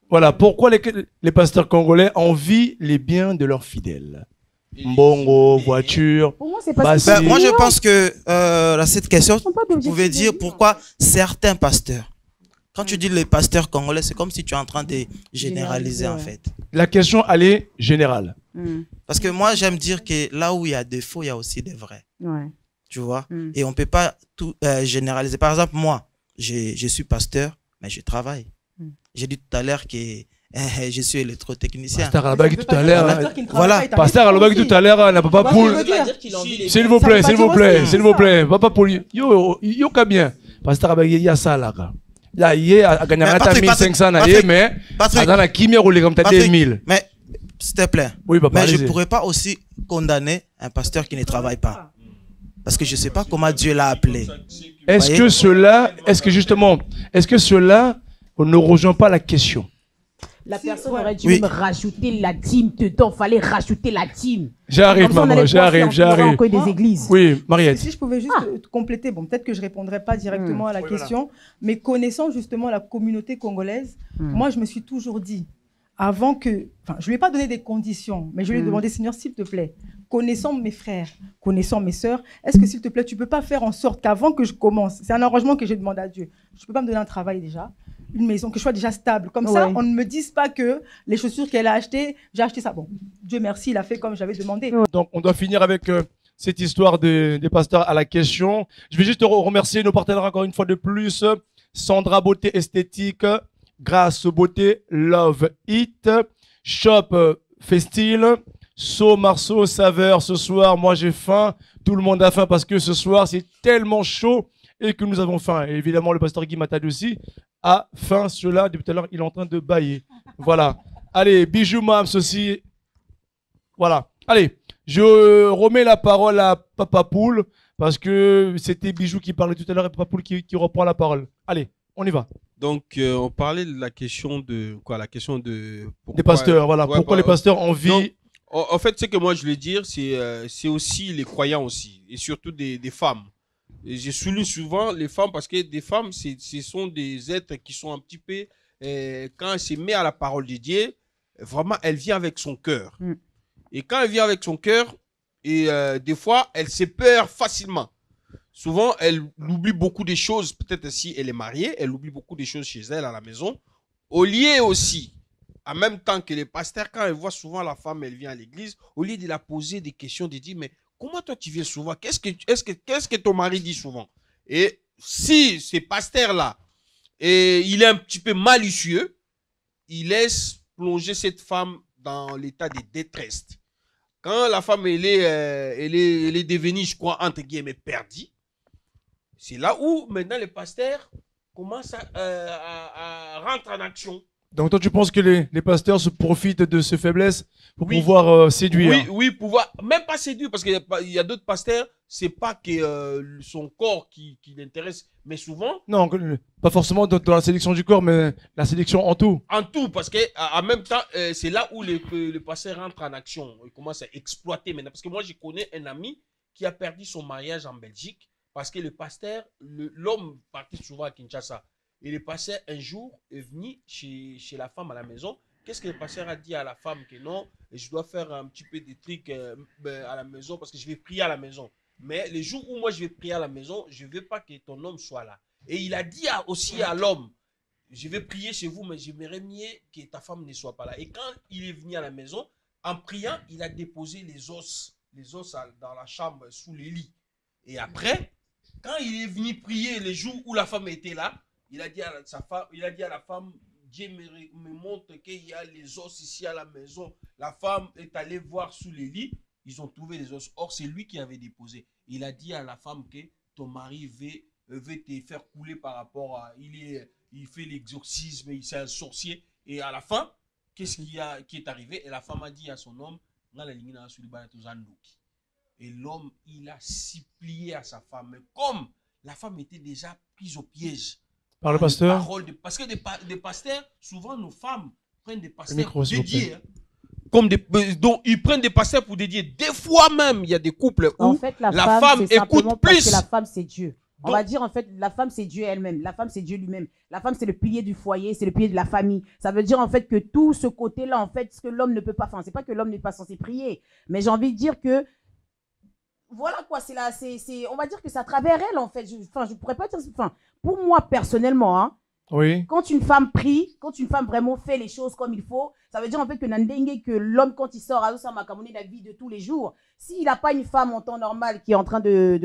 Voilà, pourquoi les pasteurs congolais envient les biens de leurs fidèles? Mbongo, voiture, moi, je pense que cette question, vous pouvez dire pourquoi certains pasteurs. Quand tu dis les pasteurs congolais, c'est comme si tu es en train de généraliser en fait. La question, elle est générale. Parce que moi, j'aime dire que là où il y a des faux, il y a aussi des vrais. Tu vois? Et on ne peut pas tout généraliser. Par exemple, moi, je suis pasteur, mais je travaille. J'ai dit tout à l'heure que je suis électrotechnicien. Pasteur Alabaki tout à l'heure. Voilà. Pasteur Alabaki tout à l'heure n'a pas pour. S'il vous plaît. Papa pour yo bien. Pasteur Alabaki il y a ça là. Là, il a gagné 1500 mais dans la kimia roulé comme 2000. Mais s'il te plaît. Oui, papa. Mais je ne pourrais pas aussi condamner un pasteur qui ne travaille pas. Parce que je ne sais pas comment Dieu l'a appelé. Est-ce que cela on ne rejoint pas la question? La personne aurait dû me rajouter la dîme dedans. Il fallait rajouter la dîme. J'arrive, maman, j'arrive. Des églises. Oui, Mariette. Si je pouvais juste compléter, bon, peut-être que je ne répondrai pas directement à la question, mais connaissant justement la communauté congolaise, moi, je me suis toujours dit, avant que... Enfin, je ne lui ai pas donné des conditions, mais je lui ai demandé, Seigneur, s'il te plaît, connaissant mes frères, connaissant mes sœurs, est-ce que, s'il te plaît, tu ne peux pas faire en sorte qu'avant que je commence, c'est un arrangement que j'ai demandé à Dieu, je ne peux pas me donner un travail déjà, une maison, que je sois déjà stable. Comme ça, on ne me dise pas que les chaussures qu'elle a achetées, j'ai acheté ça. Bon, Dieu merci, il a fait comme j'avais demandé. Donc, on doit finir avec cette histoire des pasteurs à la question. Je vais juste remercier nos partenaires encore une fois de plus. Sandra Beauté Esthétique, Grâce Beauté, Love It, Shop Festil, So Marceau Saveur. Ce soir, moi j'ai faim. Tout le monde a faim parce que ce soir, c'est tellement chaud et que nous avons faim. Et évidemment, le pasteur Guy Matad aussi a faim. Cela, depuis tout à l'heure, il est en train de bâiller. Voilà. Allez, Bijou Mams aussi. Voilà. Allez, je remets la parole à Papa Poule parce que c'était Bijou qui parlait tout à l'heure et Papa Poule qui reprend la parole. Allez, on y va. Donc, on parlait de la question de quoi? La question de pourquoi, des pasteurs. Voilà. Pourquoi les pasteurs envient? En fait, ce que moi je voulais dire, c'est aussi les croyants aussi et surtout des femmes. Et je souligne souvent les femmes parce que des femmes, ce sont des êtres qui sont un petit peu, quand elle se met à la parole de Dieu, vraiment, elle vient avec son cœur. Et quand elle vient avec son cœur, et des fois, elle se perd facilement. souvent, elle oublie beaucoup de choses. Peut-être si elle est mariée, elle oublie beaucoup de choses chez elle à la maison. Au lieu aussi, en même temps que les pasteurs, quand elle voit souvent la femme, elle vient à l'église, au lieu de la poser des questions, de dire, mais comment toi tu viens souvent? Qu'est-ce que ton mari dit souvent? Et si ces pasteurs-là, il est un petit peu malicieux, il laisse plonger cette femme dans l'état de détresse. Quand la femme, elle est devenue, je crois, entre guillemets, perdue, c'est là où maintenant les pasteurs commencent à rentrer en action. Donc toi, tu penses que les pasteurs se profitent de ces faiblesses pour pouvoir séduire? Oui, pouvoir, même pas séduire, parce qu'il y a d'autres pasteurs, c'est pas que son corps qui l'intéresse, mais souvent... Non, pas forcément dans la sélection du corps, mais la sélection en tout. En tout, parce qu'en même temps, c'est là où le pasteur rentre en action. Il commence à exploiter maintenant. Parce que moi, je connais un ami qui a perdu son mariage en Belgique, parce que le pasteur, l'homme partait souvent à Kinshasa. Et le pasteur, un jour, est venu chez la femme à la maison. Qu'est-ce que le pasteur a dit à la femme? Que non, je dois faire un petit peu de trucs à la maison parce que je vais prier à la maison. Mais le jour où moi je vais prier à la maison, je ne veux pas que ton homme soit là. Et il a dit aussi à l'homme, je vais prier chez vous, mais j'aimerais mieux que ta femme ne soit pas là. Et quand il est venu à la maison, en priant, il a déposé les os dans la chambre, sous les lits. Et après, quand il est venu prier les jours où la femme était là, il a dit à la femme, Dieu me montre qu'il y a les os ici à la maison. La femme est allée voir sous les lits. Ils ont trouvé les os. Or, c'est lui qui avait déposé. Il a dit à la femme que ton mari veut te faire couler par rapport à... Il fait l'exorcisme, c'est un sorcier. Et à la fin, qu'est-ce qui est arrivé? Et la femme a dit à son homme, et l'homme, il a supplié à sa femme. Mais comme la femme était déjà prise au piège, par le pasteur? Parce que des pasteurs, souvent nos femmes prennent des pasteurs pour dédier. Donc ils prennent des pasteurs pour dédier. Des fois même, il y a des couples où en fait, la femme écoute plus. Parce que la femme, c'est Dieu. On va dire en fait, la femme, c'est Dieu elle-même. La femme, c'est Dieu lui-même. La femme, c'est le pilier du foyer, c'est le pilier de la famille. Ça veut dire en fait que tout ce côté-là, en fait, ce que l'homme ne peut pas faire, c'est pas que l'homme n'est pas censé prier, mais j'ai envie de dire que voilà quoi, on va dire que c'est à travers elle en fait. Je pourrais pas dire, pour moi personnellement, hein, oui. Quand une femme prie, quand une femme vraiment fait les choses comme il faut, ça veut dire en fait que l'homme quand il sort à la vie de tous les jours, s'il n'a pas une femme en temps normal qui est en train de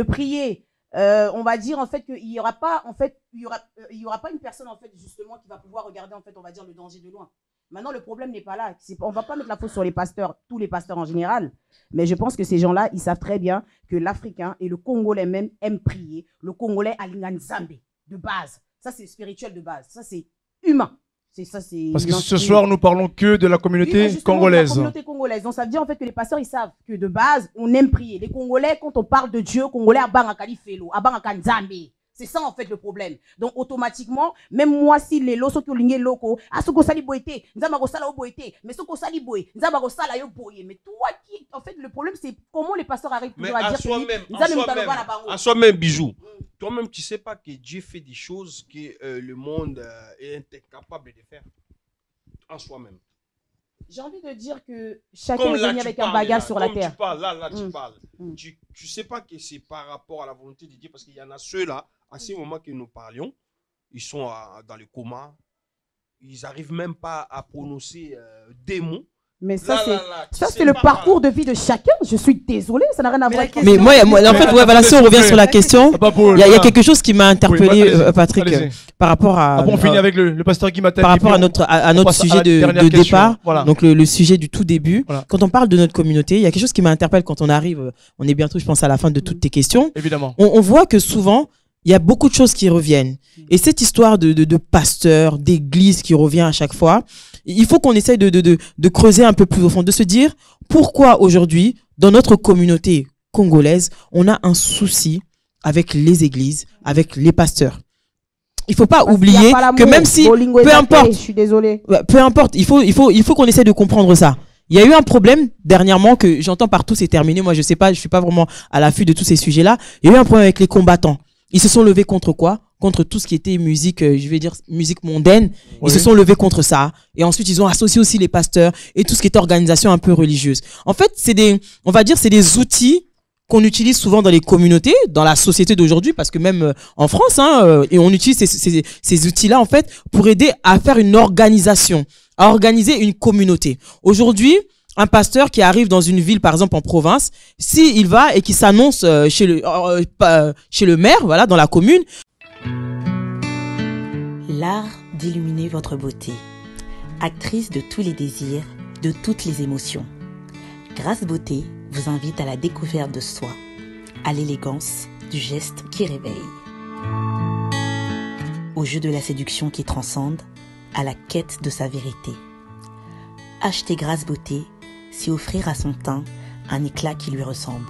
prier, on va dire en fait qu'il y aura pas une personne en fait justement qui va pouvoir regarder en fait on va dire le danger de loin. Maintenant, le problème n'est pas là. On ne va pas mettre la faute sur les pasteurs, tous les pasteurs en général. Mais je pense que ces gens-là, ils savent très bien que l'Africain et le Congolais même aiment prier. Le Congolais a l'Inganzambe de base. Ça, c'est spirituel de base. Ça, c'est humain. Parce que ce soir, nous parlons que de la communauté congolaise. De la communauté congolaise. Donc, ça veut dire en fait que les pasteurs, ils savent que de base, on aime prier. Les Congolais, quand on parle de Dieu, Congolais, Abanga Kalifelo, Abanga Nzambe. C'est ça en fait le problème. Donc automatiquement, même moi si les loso qui ont ligné loco, à ce qu'on sali boité, nzamba sala boité, mais ce qu'on sali boy, nzamba sala yo boye. Mais toi qui en fait le problème c'est comment les pasteurs arrivent toujours à dire que à soi-même bijou. Toi-même tu sais pas que Dieu fait des choses que le monde est incapable de faire en soi-même. J'ai envie de dire que chacun est venu avec un bagage sur la terre. Tu parles, là tu parles. Tu sais pas que c'est par rapport à la volonté de Dieu parce qu'il y en a ceux-là, à ce moment que nous parlions, ils sont dans le coma, ils n'arrivent même pas à prononcer des mots. Mais ça, c'est le parcours de vie de chacun. Je suis désolée, ça n'a rien à voir avec... Mais moi, en fait, voilà, si on revient sur la question, il y a quelque chose qui m'a interpellé, Patrick, par rapport à... Après, on finit avec le pasteur Guy Mattel. Par rapport à notre sujet de départ, donc le sujet du tout début. Quand on parle de notre communauté, il y a quelque chose qui m'interpelle quand on arrive, on est bientôt, je pense, à la fin de toutes tes questions. Évidemment. On voit que souvent, il y a beaucoup de choses qui reviennent. Et cette histoire de pasteur, d'église qui revient à chaque fois, il faut qu'on essaye de creuser un peu plus au fond, de se dire pourquoi aujourd'hui, dans notre communauté congolaise, on a un souci avec les églises, avec les pasteurs. Il faut pas oublier que même si, peu importe, je suis désolée. Peu importe, il faut qu'on essaie de comprendre ça. Il y a eu un problème dernièrement que j'entends partout, c'est terminé. Moi, je sais pas, je suis pas vraiment à l'affût de tous ces sujets-là. Il y a eu un problème avec les combattants. Ils se sont levés contre quoi? Contre tout ce qui était musique, je vais dire musique mondaine. Oui. Ils se sont levés contre ça. Et ensuite, ils ont associé aussi les pasteurs et tout ce qui était organisation un peu religieuse. En fait, on va dire, c'est des outils qu'on utilise souvent dans les communautés, dans la société d'aujourd'hui, parce que même en France, hein, et on utilise ces outils-là en fait pour aider à faire une organisation, à organiser une communauté. Aujourd'hui, un pasteur qui arrive dans une ville, par exemple en province, s'il va et qui s'annonce chez le maire, voilà, dans la commune. L'art d'illuminer votre beauté. Actrice de tous les désirs, de toutes les émotions. Grâce Beauté vous invite à la découverte de soi, à l'élégance du geste qui réveille. Au jeu de la séduction qui transcende, à la quête de sa vérité. Acheter Grâce Beauté, c'est offrir à son teint un éclat qui lui ressemble.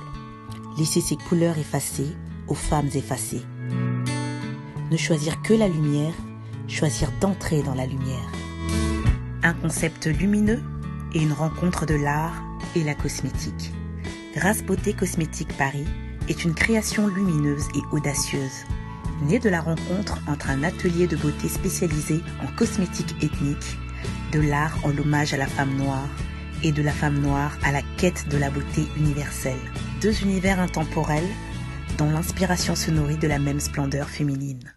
Laisser ses couleurs effacées aux femmes effacées. Ne choisir que la lumière, choisir d'entrer dans la lumière. Un concept lumineux et une rencontre de l'art et la cosmétique. Grâce Beauté Cosmétique Paris est une création lumineuse et audacieuse, née de la rencontre entre un atelier de beauté spécialisé en cosmétique ethnique, de l'art en l'hommage à la femme noire et de la femme noire à la quête de la beauté universelle. Deux univers intemporels dont l'inspiration se nourrit de la même splendeur féminine.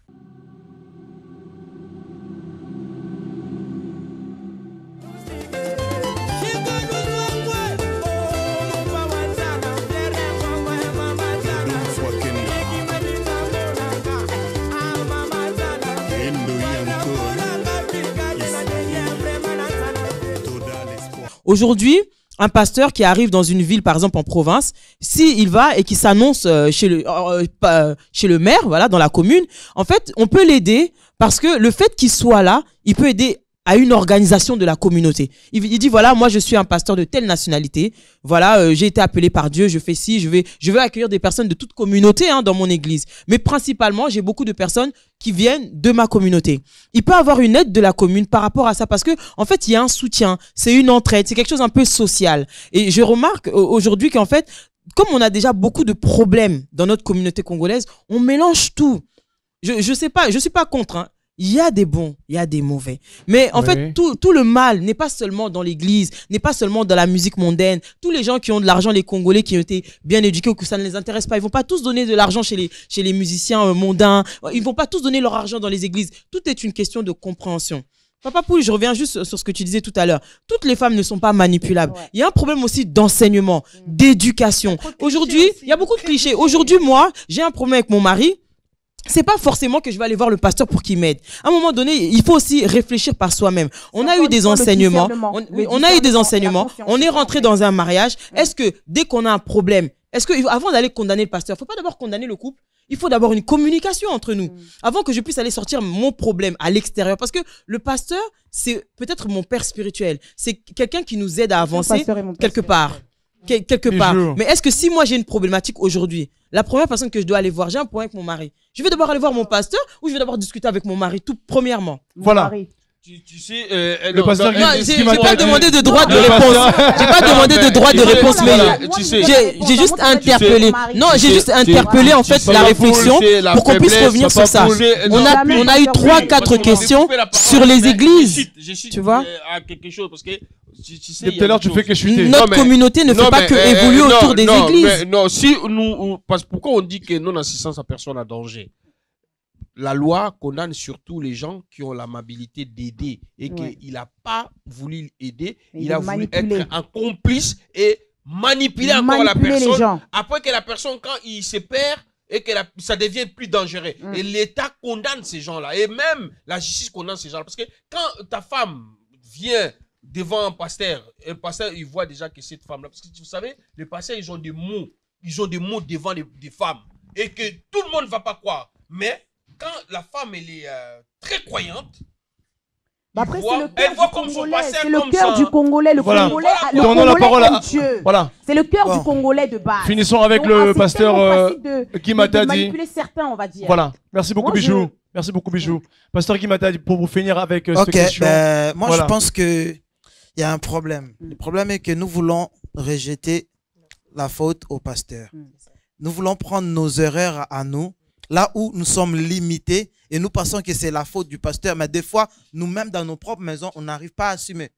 Aujourd'hui, un pasteur qui arrive dans une ville, par exemple en province, s'il va et qui s'annonce chez le maire, voilà, dans la commune, en fait, on peut l'aider parce que le fait qu'il soit là, il peut aider à une organisation de la communauté. Il dit, voilà, moi je suis un pasteur de telle nationalité, voilà, j'ai été appelé par Dieu, je fais ci, je vais accueillir des personnes de toute communauté hein, dans mon église. Mais principalement, j'ai beaucoup de personnes qui viennent de ma communauté. Il peut avoir une aide de la commune par rapport à ça parce que en fait, il y a un soutien, c'est une entraide, c'est quelque chose un peu social. Et je remarque aujourd'hui qu'en fait, comme on a déjà beaucoup de problèmes dans notre communauté congolaise, on mélange tout. Je sais pas, je suis pas contre, hein. Il y a des bons, il y a des mauvais. Mais en fait, tout le mal n'est pas seulement dans l'église, n'est pas seulement dans la musique mondaine. Tous les gens qui ont de l'argent, les Congolais qui ont été bien éduqués ou que ça ne les intéresse pas, ils vont pas tous donner de l'argent chez les musiciens mondains. Ils vont pas tous donner leur argent dans les églises. Tout est une question de compréhension. Papa Pouille, je reviens juste sur ce que tu disais tout à l'heure. Toutes les femmes ne sont pas manipulables. Ouais. Il y a un problème aussi d'enseignement, d'éducation. Aujourd'hui, il y a beaucoup de clichés. Aujourd'hui, moi, j'ai un problème avec mon mari. C'est pas forcément que je vais aller voir le pasteur pour qu'il m'aide. À un moment donné, il faut aussi réfléchir par soi-même. On a eu des enseignements. On a eu des enseignements. On est rentré dans un mariage. Est-ce que dès qu'on a un problème, est-ce que avant d'aller condamner le pasteur, faut pas d'abord condamner le couple? Il faut d'abord une communication entre nous. Avant que je puisse aller sortir mon problème à l'extérieur. Parce que le pasteur, c'est peut-être mon père spirituel. C'est quelqu'un qui nous aide à avancer quelque part. Mais est-ce que si moi j'ai une problématique aujourd'hui, la première personne que je dois aller voir, j'ai un problème avec mon mari, je vais d'abord aller voir mon pasteur ou je vais d'abord discuter avec mon mari tout premièrement? Voilà. Tu sais, le pasteur j'ai pas demandé de droit de réponse. J'ai pas demandé de droit de réponse, mais j'ai juste interpellé. Non, j'ai juste interpellé en fait la réflexion pour qu'on puisse revenir sur ça. On a eu 3-4 questions sur les églises. Tu vois? Quelque chose parce que depuis tout à l'heure, tu fais que chuter. Notre communauté ne fait pas que évoluer autour des églises. Non, si nous, parce pourquoi on dit que non-assistance à personne à danger? La loi condamne surtout les gens qui ont l'amabilité d'aider et qu'il n'a pas voulu aider, il a voulu être un complice et manipuler encore la personne. Après que la personne, quand il se perd, et que ça devient plus dangereux. Et l'État condamne ces gens-là. Et même la justice condamne ces gens-là. Parce que quand ta femme vient devant un pasteur il voit déjà que cette femme-là, parce que vous savez, les pasteurs, ils ont des mots devant des femmes. Et que tout le monde ne va pas croire. Mais quand la femme, elle est très croyante, après, elle voit comme son pasteur. C'est le cœur du Congolais. Le Congolais aime Dieu. Voilà. C'est le cœur du Congolais de base. Finissons avec le pasteur Guimata dit. Manipuler certains, on va dire. Voilà. Merci beaucoup, Bijou. Merci beaucoup, Bijou. Pasteur Guimata, pour vous finir avec cette question. Moi, je pense qu'il y a un problème. Le problème est que nous voulons rejeter la faute au pasteur. Nous voulons prendre nos erreurs à nous, là où nous sommes limités, et nous pensons que c'est la faute du pasteur. Mais des fois, nous-mêmes, dans nos propres maisons, on n'arrive pas à assumer.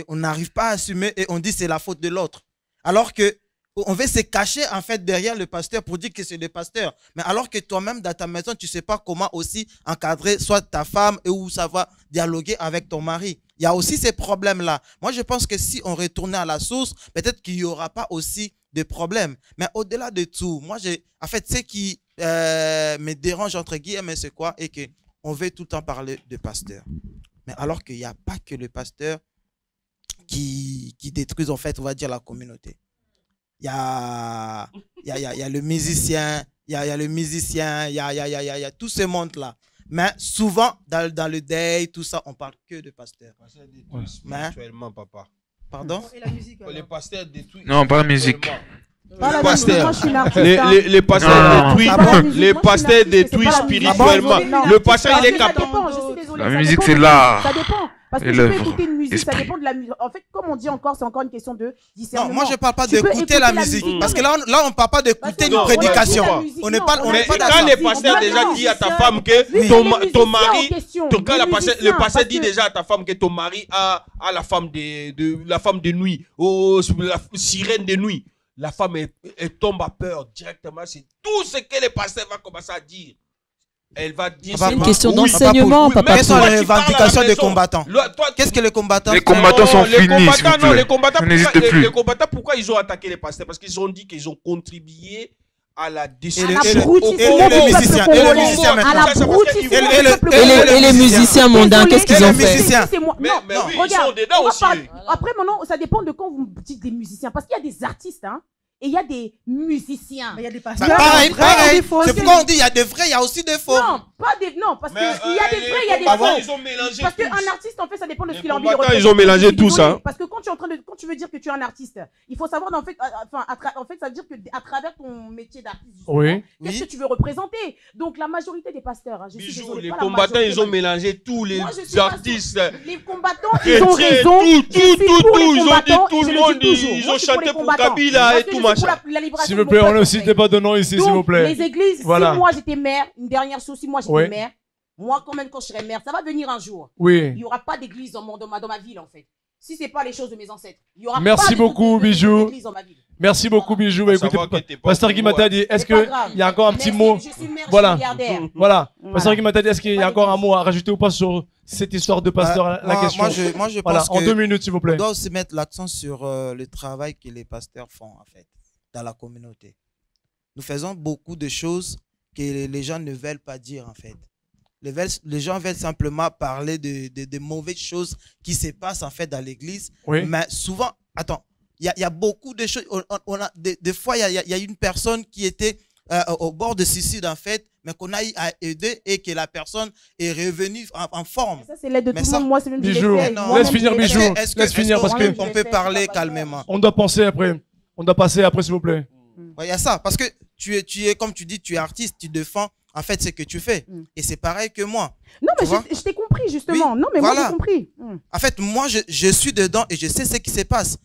On n'arrive pas à assumer et on dit c'est la faute de l'autre. Alors que on veut se cacher en fait derrière le pasteur pour dire que c'est le pasteur. Mais alors que toi-même dans ta maison, tu sais pas comment aussi encadrer soit ta femme et où ça va dialoguer avec ton mari. Il y a aussi ces problèmes-là. Moi, je pense que si on retournait à la source, peut-être qu'il n'y aura pas aussi de problèmes. Mais au-delà de tout, moi, en fait, ce qui me dérange, entre guillemets, c'est quoi? Et qu'on veut tout le temps parler de pasteur. Mais alors qu'il n'y a pas que le pasteur qui détruisent, en fait, on va dire, la communauté. Il y a le musicien, il y a tout ce monde-là. Mais souvent, dans le day, tout ça, on parle que de pasteurs. Spirituellement, papa. Pardon? Les pasteurs détruisent. Non, pas la musique. Les pasteurs détruisent spirituellement. Le pasteur, il est capable. La musique, c'est l'art. Ça dépend. Parce que tu peux écouter une musique, ça dépend de la musique. En fait, comme on dit encore, c'est encore une question de discernement. Non, moi je parle pas d'écouter la musique. Parce que là, on parle pas d'écouter une prédication. On n'est pas d'accord. Quand le pasteur déjà dit à ta femme que ton mari, quand le pasteur dit déjà à ta femme que ton mari a la femme de nuit, la sirène de nuit, la femme elle tombe à peur directement. C'est tout ce que le pasteur va commencer à dire. Elle va dire c'est une question d'enseignement, papa. Quelles sont les revendications des combattants? Qu'est-ce que les combattants? Les combattants sont finis, s'il vous plaît. Les combattants, pourquoi ils ont attaqué les pasteurs? Parce qu'ils ont dit qu'ils ont contribué à la destruction. Et les musiciens mondains, qu'est-ce qu'ils ont fait? Mais oui, ils sont dedans aussi. Après, maintenant, ça dépend de quand vous dites des musiciens. Parce qu'il y a des artistes, hein. Et il y a des musiciens. Mais il y a des pasteurs. Pareil. C'est pourquoi on dit il y a des vrais, il y a aussi des faux. Non, parce qu'il y a des vrais, il y a des faux. Parce qu'un artiste, en fait, ça dépend de ce qu'il a envie de représenter. Ils ont mélangé tout ça. Parce que quand tu veux dire que tu es un artiste, il faut savoir, en fait, ça veut dire qu'à travers ton métier d'artiste, qu'est-ce que tu veux représenter? Donc, la majorité des pasteurs, je suis désolée, les combattants, ils ont mélangé tous les artistes. Les combattants, ils ont raison. Tout. Ils ont dit tout le monde. Ils ont chanté pour Kabila et tout. S'il vous plaît, on ne cite pas de nom ici, s'il vous plaît. Les églises, si moi j'étais maire, une dernière chose, si moi j'étais maire, moi quand même quand je serai maire, ça va venir un jour. Oui. Il n'y aura pas d'église dans ma ville en fait. Si ce n'est pas les choses de mes ancêtres, il y aura Merci pas beaucoup, Bijou. d'église dans ma ville. Merci beaucoup, Bijou. Écoutez, Pasteur Guy Matadi, est-ce qu'il y a encore un petit mot? Voilà. Pasteur Guy Matadi, est-ce qu'il y a encore un mot à rajouter ou pas sur cette histoire de pasteur, la question? Moi, je pense en 2 minutes, s'il vous plaît. On doit aussi mettre l'accent sur le travail que les pasteurs font, en fait, dans la communauté. Nous faisons beaucoup de choses que les gens ne veulent pas dire, en fait. Les gens veulent simplement parler de mauvaises choses qui se passent, en fait, dans l'église. Mais souvent, attends, il y a beaucoup de choses. Des fois, il y a une personne qui était au bord de suicide, en fait, mais qu'on a aidé et que la personne est revenue en forme. Ça, c'est l'aide de tout le monde. Moi, c'est même Bijou. Laisse finir, Bijou. Laisse finir parce que on peut parler calmement. On doit penser après. On doit passer après, s'il vous plaît. Il y a ça. Parce que tu es, comme tu dis, tu es artiste, tu défends en fait ce que tu fais. Et c'est pareil que moi. Non, mais je t'ai compris, justement. Oui, non, mais voilà. Moi, j'ai compris. En fait, moi, je suis dedans et je sais ce qui se passe.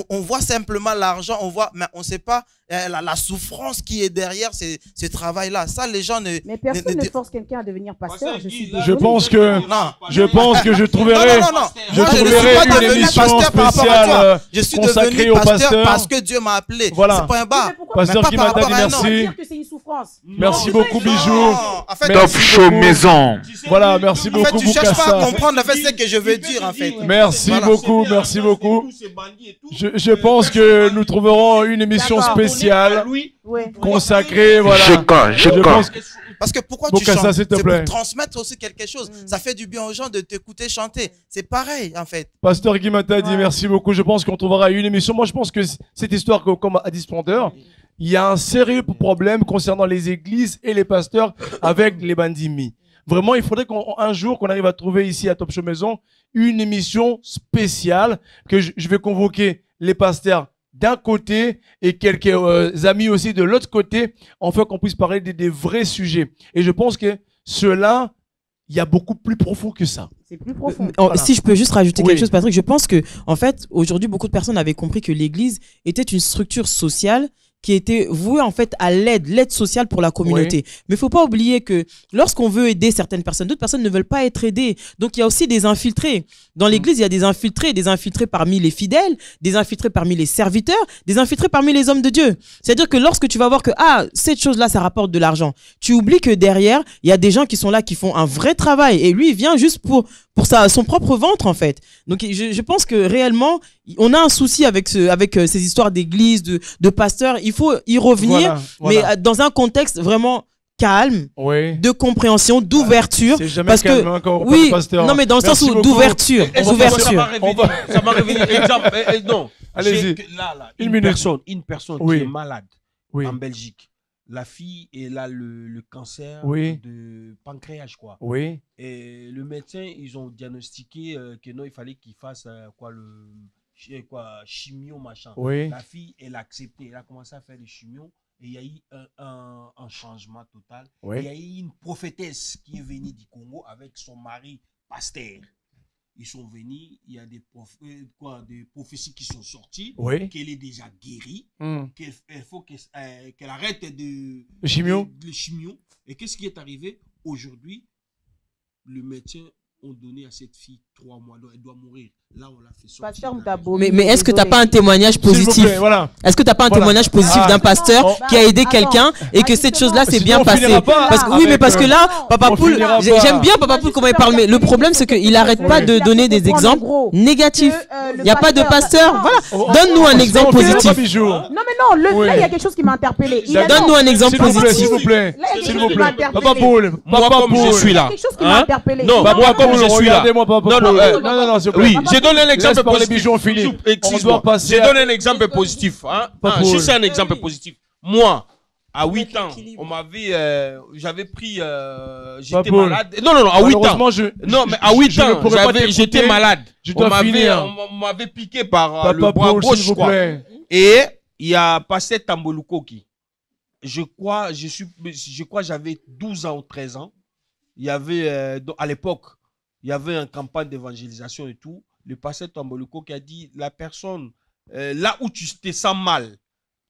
On voit simplement l'argent, mais on ne sait pas la souffrance qui est derrière ce travail-là. Ça, les gens ne... Mais personne ne force quelqu'un à devenir pasteur. Je pense que je trouverai une émission spéciale consacrée au pasteur. Parce que Dieu m'a appelé. Voilà. C'est pas un bas. Pasteur qui m'a dit merci. Merci beaucoup, Bijou. Top Show Maison. Voilà, merci beaucoup, Boukassa. En fait, tu cherches pas à comprendre ce que je veux dire, en fait. Merci beaucoup, merci beaucoup. Je pense que nous trouverons une émission spéciale consacrée, voilà. Je pense. Parce que pourquoi tu chantes? C'est pour transmettre aussi quelque chose. Ça fait du bien aux gens de t'écouter chanter. C'est pareil, en fait. Pasteur Guy Mata dit merci beaucoup. Je pense qu'on trouvera une émission. Moi, je pense que cette histoire, comme a dit Splendeur, il y a un sérieux problème concernant les églises et les pasteurs avec les bandits. Vraiment, il faudrait qu'un jour, qu'on arrive à trouver ici à Top Show Maison une émission spéciale que je vais convoquer les pasteurs d'un côté et quelques amis aussi de l'autre côté, afin qu'on puisse parler des vrais sujets. Et je pense que cela, il y a beaucoup plus profond que ça. C'est plus profond. Voilà. Si je peux juste rajouter quelque chose, Patrick, je pense que, en fait, aujourd'hui, beaucoup de personnes avaient compris que l'Église était une structure sociale qui était voué en fait à l'aide sociale pour la communauté. Oui. Mais il ne faut pas oublier que lorsqu'on veut aider certaines personnes, d'autres personnes ne veulent pas être aidées. Donc il y a aussi des infiltrés. Dans l'église, il y a des infiltrés parmi les fidèles, des infiltrés parmi les serviteurs, des infiltrés parmi les hommes de Dieu. C'est-à-dire que lorsque tu vas voir que cette chose-là, ça rapporte de l'argent, tu oublies que derrière, il y a des gens qui sont là, qui font un vrai travail. Et lui, il vient juste pour son propre ventre, en fait. Donc je pense que réellement, on a un souci avec ces histoires d'église, de pasteurs. Il faut y revenir, mais dans un contexte vraiment calme, de compréhension, d'ouverture. C'est jamais parce calme, que encore, oui, non mais dans le sens où d'ouverture. Ça m'a révélé. Exemple, non. Allez-y. Une personne qui est malade en Belgique. La fille, elle a le cancer de pancréas, quoi. Oui. Et le médecin, ils ont diagnostiqué que non, il fallait qu'il fasse chimio, machin. Oui. La fille, elle a accepté. Elle a commencé à faire des chimios. Et il y a eu un changement total. Oui. Il y a eu une prophétesse qui est venue du Congo avec son mari pasteur. Ils sont venus, il y a des prophéties qui sont sorties, qu'elle est déjà guérie, qu'il faut qu'elle arrête le chimio. Et qu'est-ce qui est arrivé? Aujourd'hui, le médecin a donné à cette fille 3 mois, elle doit mourir. Là, on l'a fait sortir. Mais est-ce que tu n'as pas un témoignage positif? Est-ce que tu n'as pas un témoignage positif d'un pasteur qui a aidé quelqu'un et que cette chose-là s'est bien passée? Parce que là, Papa Poule, j'aime bien Papa Poule comment il parle, mais le problème c'est qu'il n'arrête pas de donner des exemples négatifs. Il n'y a pas de pasteur. Voilà. Donne-nous un exemple positif. Non, mais non, là, il y a quelque chose qui m'a interpellé. Donne-nous un exemple positif. S'il vous plaît. Papa Poule, moi comme je suis là. Il y a quelque chose qui m'a interpellé. Non, moi comme je suis là. Non, oui, je donne un exemple positif. Je donne un exemple positif. Juste un exemple positif. Moi, à 8 ans, on m'avait, j'avais pris, j'étais malade. Non, à 8 ans. Non, mais à 8 ans, j'étais malade. On m'avait piqué par le bras gauche, quoi. Et il y a Pasteur Tambolukoki. Je crois j'avais 12 ans ou 13 ans. Il y avait, à l'époque, il y avait une campagne d'évangélisation et tout. Le pasteur Tamboluko qui a dit, la personne, là où tu te sens mal,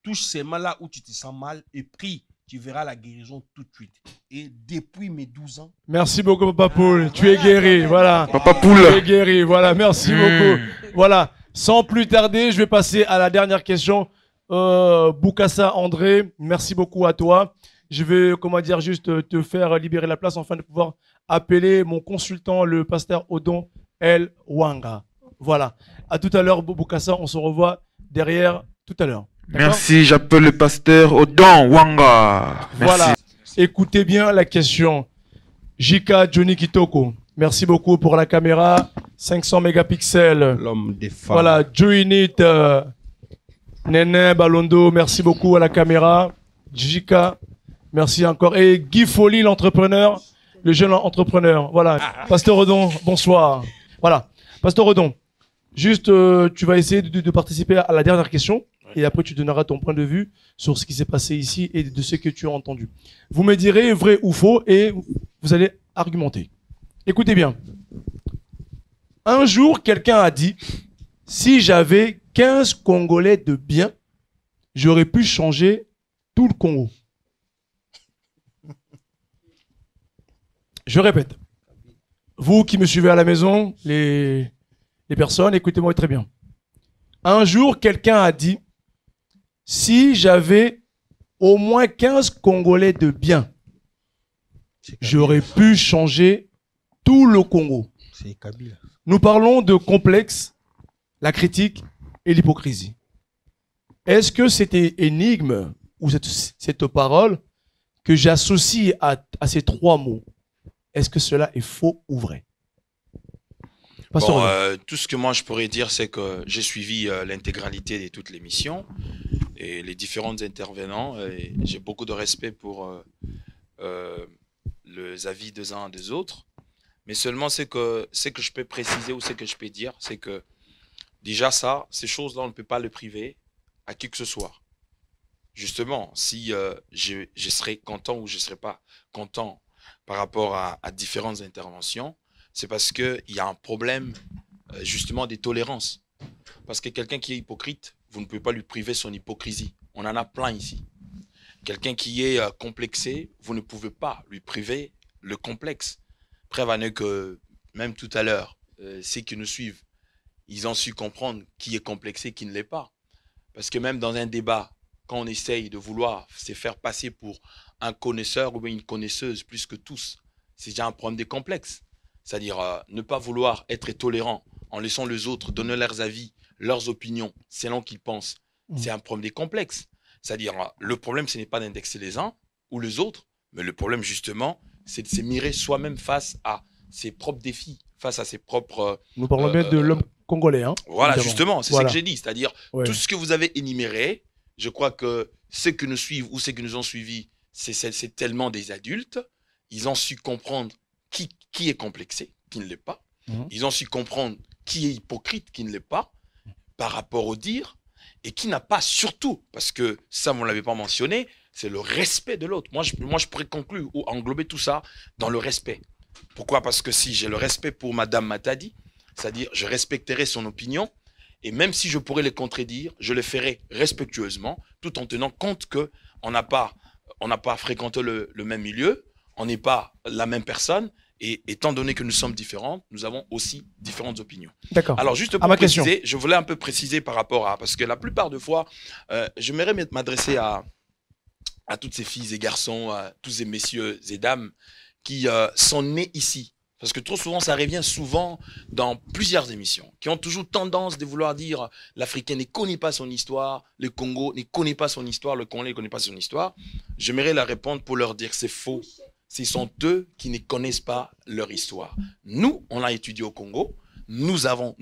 touche seulement là où tu te sens mal et prie, tu verras la guérison tout de suite. Et depuis mes 12 ans... Merci beaucoup, Papa Poule. Tu es guéri, voilà. Papa Poule. Tu es guéri, voilà. Merci beaucoup. Voilà. Sans plus tarder, je vais passer à la dernière question. Boukassa André, merci beaucoup à toi. Je vais, juste te faire libérer la place afin de pouvoir appeler mon consultant, le pasteur Odon El Wanga. Voilà. À tout à l'heure, Boukassa. On se revoit derrière tout à l'heure. Merci. J'appelle le pasteur Odon Wanga. Merci. Voilà. Écoutez bien la question. Jika Johnny Kitoko. Merci beaucoup pour la caméra. 500 mégapixels. L'homme des femmes. Voilà. Joinit Nene Balondo. Merci beaucoup à la caméra. Jika. Merci encore. Et Guy Folly, l'entrepreneur. Le jeune entrepreneur. Voilà. Pasteur Odon, bonsoir. Voilà. Pasteur Odon, juste, tu vas essayer de participer à la dernière question et après tu donneras ton point de vue sur ce qui s'est passé ici et de ce que tu as entendu. Vous me direz vrai ou faux et vous allez argumenter. Écoutez bien. Un jour, quelqu'un a dit, si j'avais 15 Congolais de bien, j'aurais pu changer tout le Congo. Je répète. Vous qui me suivez à la maison, les personnes, écoutez-moi très bien. Un jour, quelqu'un a dit, si j'avais au moins 15 Congolais de bien, j'aurais pu changer tout le Congo. Nous parlons de complexe, la critique et l'hypocrisie. Est-ce que cette énigme ou cette parole que j'associe à ces 3 mots, est-ce que cela est faux ou vrai? Tout ce que moi je pourrais dire, c'est que j'ai suivi l'intégralité de toutes les missions et les différents intervenants. J'ai beaucoup de respect pour les avis des uns et des autres. Mais seulement ce que je peux préciser ou ce que je peux dire, c'est que déjà ces choses-là, on ne peut pas le priver à qui que ce soit. Justement, si je serais content ou je ne serais pas content par rapport à différentes interventions, c'est parce qu'il y a un problème justement des tolérances. Parce que quelqu'un qui est hypocrite, vous ne pouvez pas lui priver son hypocrisie. On en a plein ici. Quelqu'un qui est complexé, vous ne pouvez pas lui priver le complexe. Preuve en est que, même tout à l'heure, ceux qui nous suivent, ils ont su comprendre qui est complexé, qui ne l'est pas. Parce que même dans un débat, quand on essaye de vouloir se faire passer pour un connaisseur ou une connaisseuse plus que tous, c'est déjà un problème des complexes. C'est-à-dire ne pas vouloir être tolérant en laissant les autres donner leurs avis, leurs opinions, selon qu'ils pensent. C'est un problème des complexes. C'est-à-dire le problème, ce n'est pas d'indexer les uns ou les autres, mais le problème justement, c'est de se mirer soi-même face à ses propres défis, face à ses propres... Nous parlons bien de l'homme congolais. Hein, voilà, évidemment. Justement, c'est ce que j'ai dit. C'est-à-dire, tout ce que vous avez énuméré, je crois que ceux qui nous suivent ou ceux qui nous ont suivis, c'est tellement des adultes. Ils ont su comprendre qui est complexé, qui ne l'est pas. Ils ont su comprendre qui est hypocrite, qui ne l'est pas, par rapport au dire, et qui n'a pas surtout, parce que ça, vous ne l'avez pas mentionné, c'est le respect de l'autre. Moi, je pourrais conclure ou englober tout ça dans le respect. Pourquoi? Parce que si j'ai le respect pour Madame Matadi, c'est-à-dire je respecterai son opinion, et même si je pourrais les contredire, je le ferai respectueusement, tout en tenant compte qu'on n'a pas fréquenté le même milieu, on n'est pas la même personne, et étant donné que nous sommes différents, nous avons aussi différentes opinions. D'accord. Alors juste pour préciser, je voulais un peu préciser par rapport à... Parce que la plupart de fois, j'aimerais m'adresser à toutes ces filles et garçons, à tous ces messieurs et dames qui sont nés ici. Parce que trop souvent, ça revient souvent dans plusieurs émissions, qui ont toujours tendance de vouloir dire l'Africain ne connaît pas son histoire, le Congo ne connaît pas son histoire, le Congolais ne connaît pas son histoire. J'aimerais leur répondre pour leur dire que c'est faux. Ce sont eux qui ne connaissent pas leur histoire. Nous, on a étudié au Congo, nous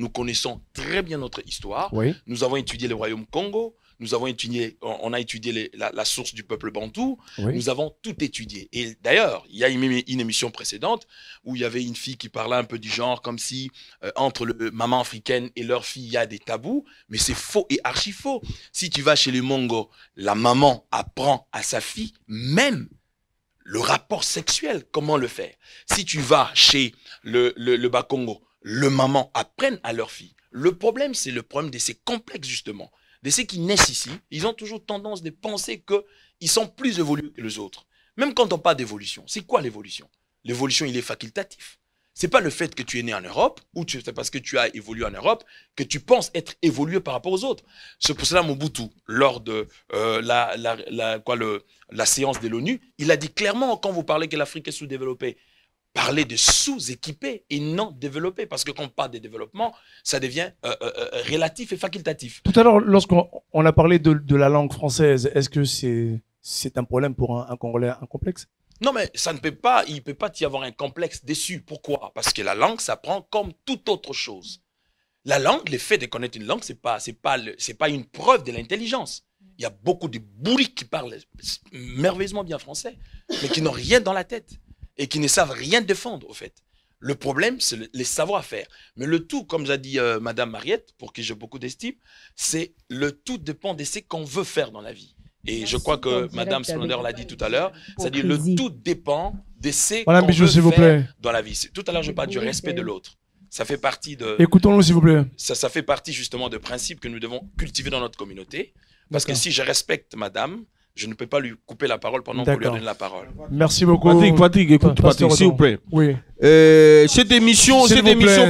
connaissons très bien notre histoire, nous avons étudié le royaume Congo, on a étudié la source du peuple bantou, nous avons tout étudié. Et d'ailleurs, il y a une émission précédente où il y avait une fille qui parlait un peu du genre, comme si entre le maman africaine et leur fille, il y a des tabous, mais c'est faux et archi faux. Si tu vas chez les Mongo, la maman apprend à sa fille même le rapport sexuel, comment le faire. Si tu vas chez le Bakongo, le maman apprennent à leur fille. Le problème, c'est le problème de ces complexes, justement. De ceux qui naissent ici, ils ont toujours tendance de penser qu'ils sont plus évolués que les autres. Même quand on parle d'évolution, c'est quoi l'évolution? L'évolution, il est facultatif. C'est pas le fait que tu es né en Europe, ou c'est parce que tu as évolué en Europe, que tu penses être évolué par rapport aux autres. C'est pour cela, Mobutu, lors de la séance de l'ONU, il a dit clairement, quand vous parlez que l'Afrique est sous-développée, parlez de sous-équipé et non développé. Parce que quand on parle de développement, ça devient relatif et facultatif. Tout à l'heure, lorsqu'on a parlé de la langue française, est-ce que c'est un problème pour un Congolais, un complexe? Non, mais il ne peut pas y avoir un complexe dessus. Pourquoi? Parce que la langue s'apprend comme toute autre chose. La langue, le fait de connaître une langue, c'est pas une preuve de l'intelligence. Il y a beaucoup de bourriques qui parlent merveilleusement bien français, mais qui n'ont rien dans la tête et qui ne savent rien défendre, au fait. Le problème, c'est les savoir-faire. Mais le tout, comme l'a dit Madame Mariette, pour qui j'ai beaucoup d'estime, c'est le tout dépend de ce qu'on veut faire dans la vie. Et je crois que Madame Splendeur l'a dit tout à l'heure, c'est-à-dire le tout dépend de ce qu'on veut faire dans la vie. Tout à l'heure, je parle du respect de l'autre. Ça fait partie de... Écoutons-le, s'il vous plaît. Ça fait partie justement de principes que nous devons cultiver dans notre communauté. Parce que si je respecte Madame, je ne peux pas lui couper la parole pendant qu'on lui donne la parole. Merci beaucoup. Patrick, écoute, Patrick, s'il vous plaît. Oui. Cette émission,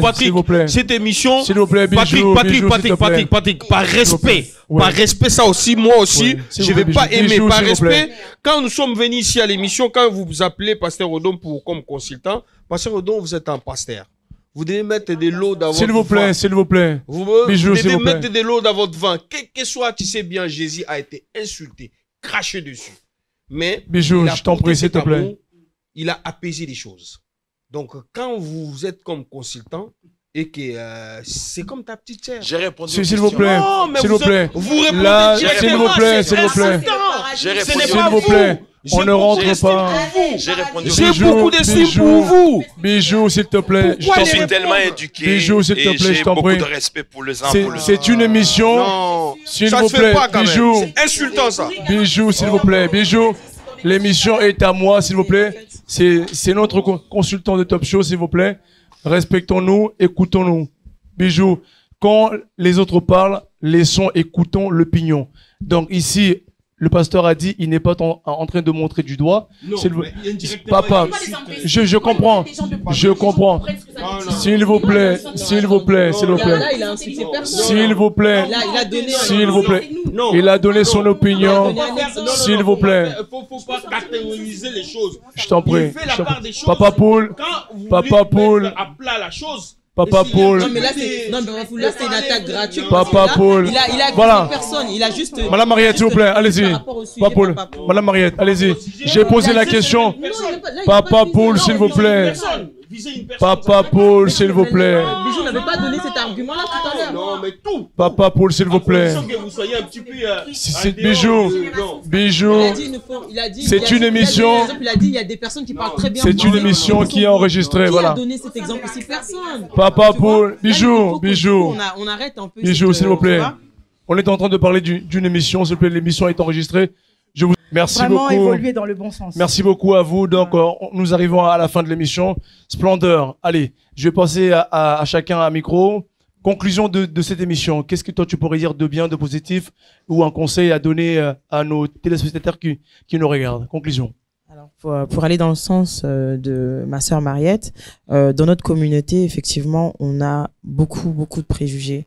Patrick, cette émission, s'il vous plaît, Patrick, par respect, par respect, ça aussi, moi aussi, je vais pas aimer, par respect. Quand nous sommes venus ici à l'émission, quand vous vous appelez Pasteur Odon comme consultant, Pasteur Odon, vous êtes un pasteur. Vous devez mettre de l'eau dans votre vin. S'il vous plaît. Vous devez mettre de l'eau dans votre vin. Quel que soit, tu sais bien, Jésus a été insulté, craché dessus. Mais Bijou, je t'en prie, s'il te plaît. Il a apaisé les choses. Donc, quand vous êtes comme consultant et que c'est comme ta petite sœur. J'ai répondu. S'il vous plaît. Non, mais s'il vous plaît. Vous répondez s'il vous plaît, s'il vous plaît. S'il vous plaît. On ne rentre pas. J'ai beaucoup d'estime pour vous. Bijou, s'il te plaît. Je suis tellement éduqué. Bijou, s'il te plaît, je t'en prie. J'ai beaucoup de respect pour les uns pour les autres. C'est une émission. Non, s'il vous plaît. Bijou. C'est insultant ça. Bijou, s'il vous plaît. Bijou. L'émission est à moi, s'il vous plaît. C'est notre consultant de Top Show, s'il vous plaît. Respectons-nous, écoutons-nous. Bijou, quand les autres parlent, laissons, écoutons l'opinion. Donc ici, Le pasteur a dit, il n'est pas en train de montrer du doigt. Non, papa, je comprends. Je comprends. S'il vous plaît, s'il vous plaît, s'il vous plaît. S'il vous plaît. S'il vous plaît. Il a donné son opinion. S'il vous plaît. Faut pas catégoriser les choses. Je t'en prie. Papa Paul. Papa Paul. À plat la chose. Papa Paul. Non mais là c'est une attaque gratuite. Papa Paul. Il a voilà. Personne, il a juste. Madame Mariette, s'il vous plaît, allez-y. Papa Paul. Madame Mariette, allez-y. J'ai posé la question. Papa Paul, s'il vous plaît. Papa Paul, s'il vous plaît. Bijou n'avait pas donné cet argument-là tout à l'heure. Non, mais tout. Papa Paul, s'il vous plaît. Que vous soyez un petit peu. C'est Bijou. Bijou. C'est une émission. Il a dit il y a des personnes qui parlent très bien. C'est une émission qui est enregistrée, voilà. Qui a donné cet exemple ici? Personne. Papa Paul, Bijou, Bijou. On arrête un peu. Bijou, s'il vous plaît. On est en train de parler d'une émission, s'il vous plaît. L'émission est enregistrée. Je vous merci vraiment beaucoup. Évoluer dans le bon sens. Merci beaucoup à vous. Donc, nous arrivons à la fin de l'émission. Splendeur. Allez, je vais passer à chacun un micro. Conclusion de cette émission. Qu'est-ce que toi tu pourrais dire de bien, de positif, ou un conseil à donner à nos téléspectateurs qui nous regardent? Conclusion. Alors, pour aller dans le sens de ma sœur Mariette, dans notre communauté, effectivement, on a beaucoup de préjugés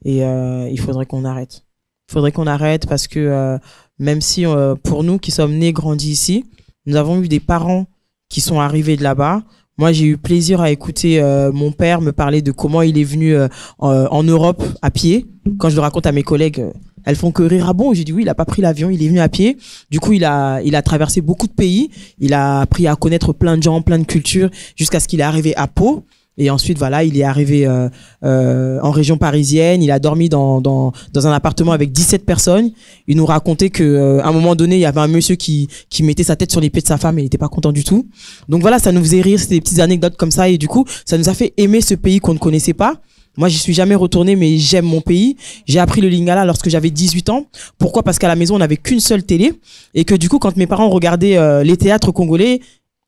et il faudrait qu'on arrête. Il faudrait qu'on arrête parce que même si pour nous qui sommes nés, grandis ici, nous avons eu des parents qui sont arrivés de là-bas. Moi, j'ai eu plaisir à écouter mon père me parler de comment il est venu en Europe à pied. Quand je le raconte à mes collègues, elles font que rire. Ah bon? J'ai dit oui, il a pas pris l'avion, il est venu à pied. Du coup, il a traversé beaucoup de pays. Il a appris à connaître plein de gens, plein de cultures, jusqu'à ce qu'il est arrivé à Pau. Et ensuite, voilà, il est arrivé en région parisienne. Il a dormi dans un appartement avec 17 personnes. Il nous racontait que à un moment donné, il y avait un monsieur qui mettait sa tête sur les pieds de sa femme et il n'était pas content du tout. Donc voilà, ça nous faisait rire. C'était des petites anecdotes comme ça. Et du coup, ça nous a fait aimer ce pays qu'on ne connaissait pas. Moi, j'y suis jamais retournée, mais j'aime mon pays. J'ai appris le lingala lorsque j'avais 18 ans. Pourquoi? Parce qu'à la maison, on n'avait qu'une seule télé. Et que du coup, quand mes parents regardaient les théâtres congolais,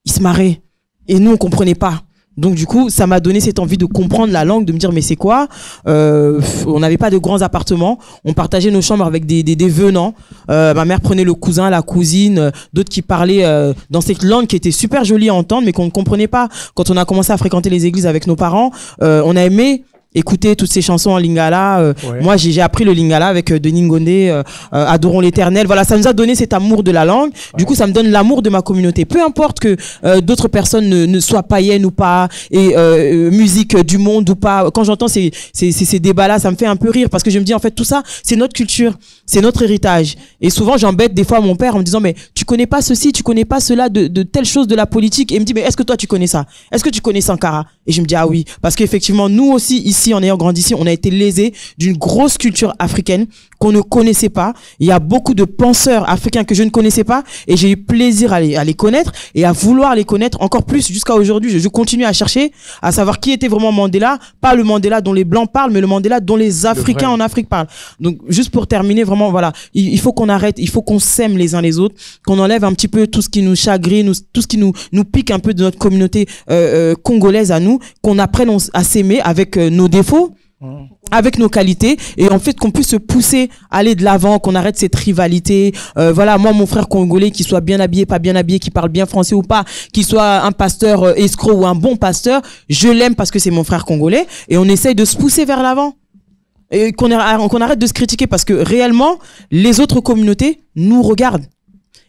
ils se marraient. Et nous, on comprenait pas. Donc du coup, ça m'a donné cette envie de comprendre la langue, de me dire mais c'est quoi? On n'avait pas de grands appartements, on partageait nos chambres avec des venants. Ma mère prenait le cousin, la cousine, d'autres qui parlaient dans cette langue qui était super jolie à entendre, mais qu'on ne comprenait pas. Quand on a commencé à fréquenter les églises avec nos parents, on a aimé écouter toutes ces chansons en lingala. Ouais. Moi, j'ai appris le lingala avec Denis Ngondé, Adorons l'Éternel. Voilà, ça nous a donné cet amour de la langue. Du coup, ça me donne l'amour de ma communauté. Peu importe que d'autres personnes ne soient païennes ou pas, et musique du monde ou pas. Quand j'entends ces débats-là, ça me fait un peu rire parce que je me dis, en fait, tout ça, c'est notre culture, c'est notre héritage. Et souvent, j'embête des fois mon père en me disant, mais tu connais pas ceci, tu connais pas cela de telle chose de la politique. Et il me dit, mais est-ce que toi, tu connais ça? Est-ce que tu connais Sankara? Et je me dis, ah oui, parce qu'effectivement, nous aussi, ici, en ayant grandi ici, on a été lésés d'une grosse culture africaine qu'on ne connaissait pas. Il y a beaucoup de penseurs africains que je ne connaissais pas et j'ai eu plaisir à les connaître et à vouloir les connaître encore plus jusqu'à aujourd'hui. Je continue à chercher à savoir qui était vraiment Mandela, pas le Mandela dont les Blancs parlent, mais le Mandela dont les Africains en Afrique parlent. Donc, juste pour terminer, vraiment, voilà, il faut qu'on arrête, il faut qu'on s'aime les uns les autres, qu'on enlève un petit peu tout ce qui nous chagrine, tout ce qui nous pique un peu de notre communauté congolaise à nous, qu'on apprenne à s'aimer avec nos défauts, avec nos qualités, et en fait qu'on puisse se pousser à aller de l'avant, qu'on arrête cette rivalité. Voilà, moi, mon frère congolais, qu'il soit bien habillé, pas bien habillé, qu'il parle bien français ou pas, qu'il soit un pasteur escroc ou un bon pasteur, je l'aime parce que c'est mon frère congolais, et on essaye de se pousser vers l'avant. Et qu'on arrête de se critiquer parce que réellement, les autres communautés nous regardent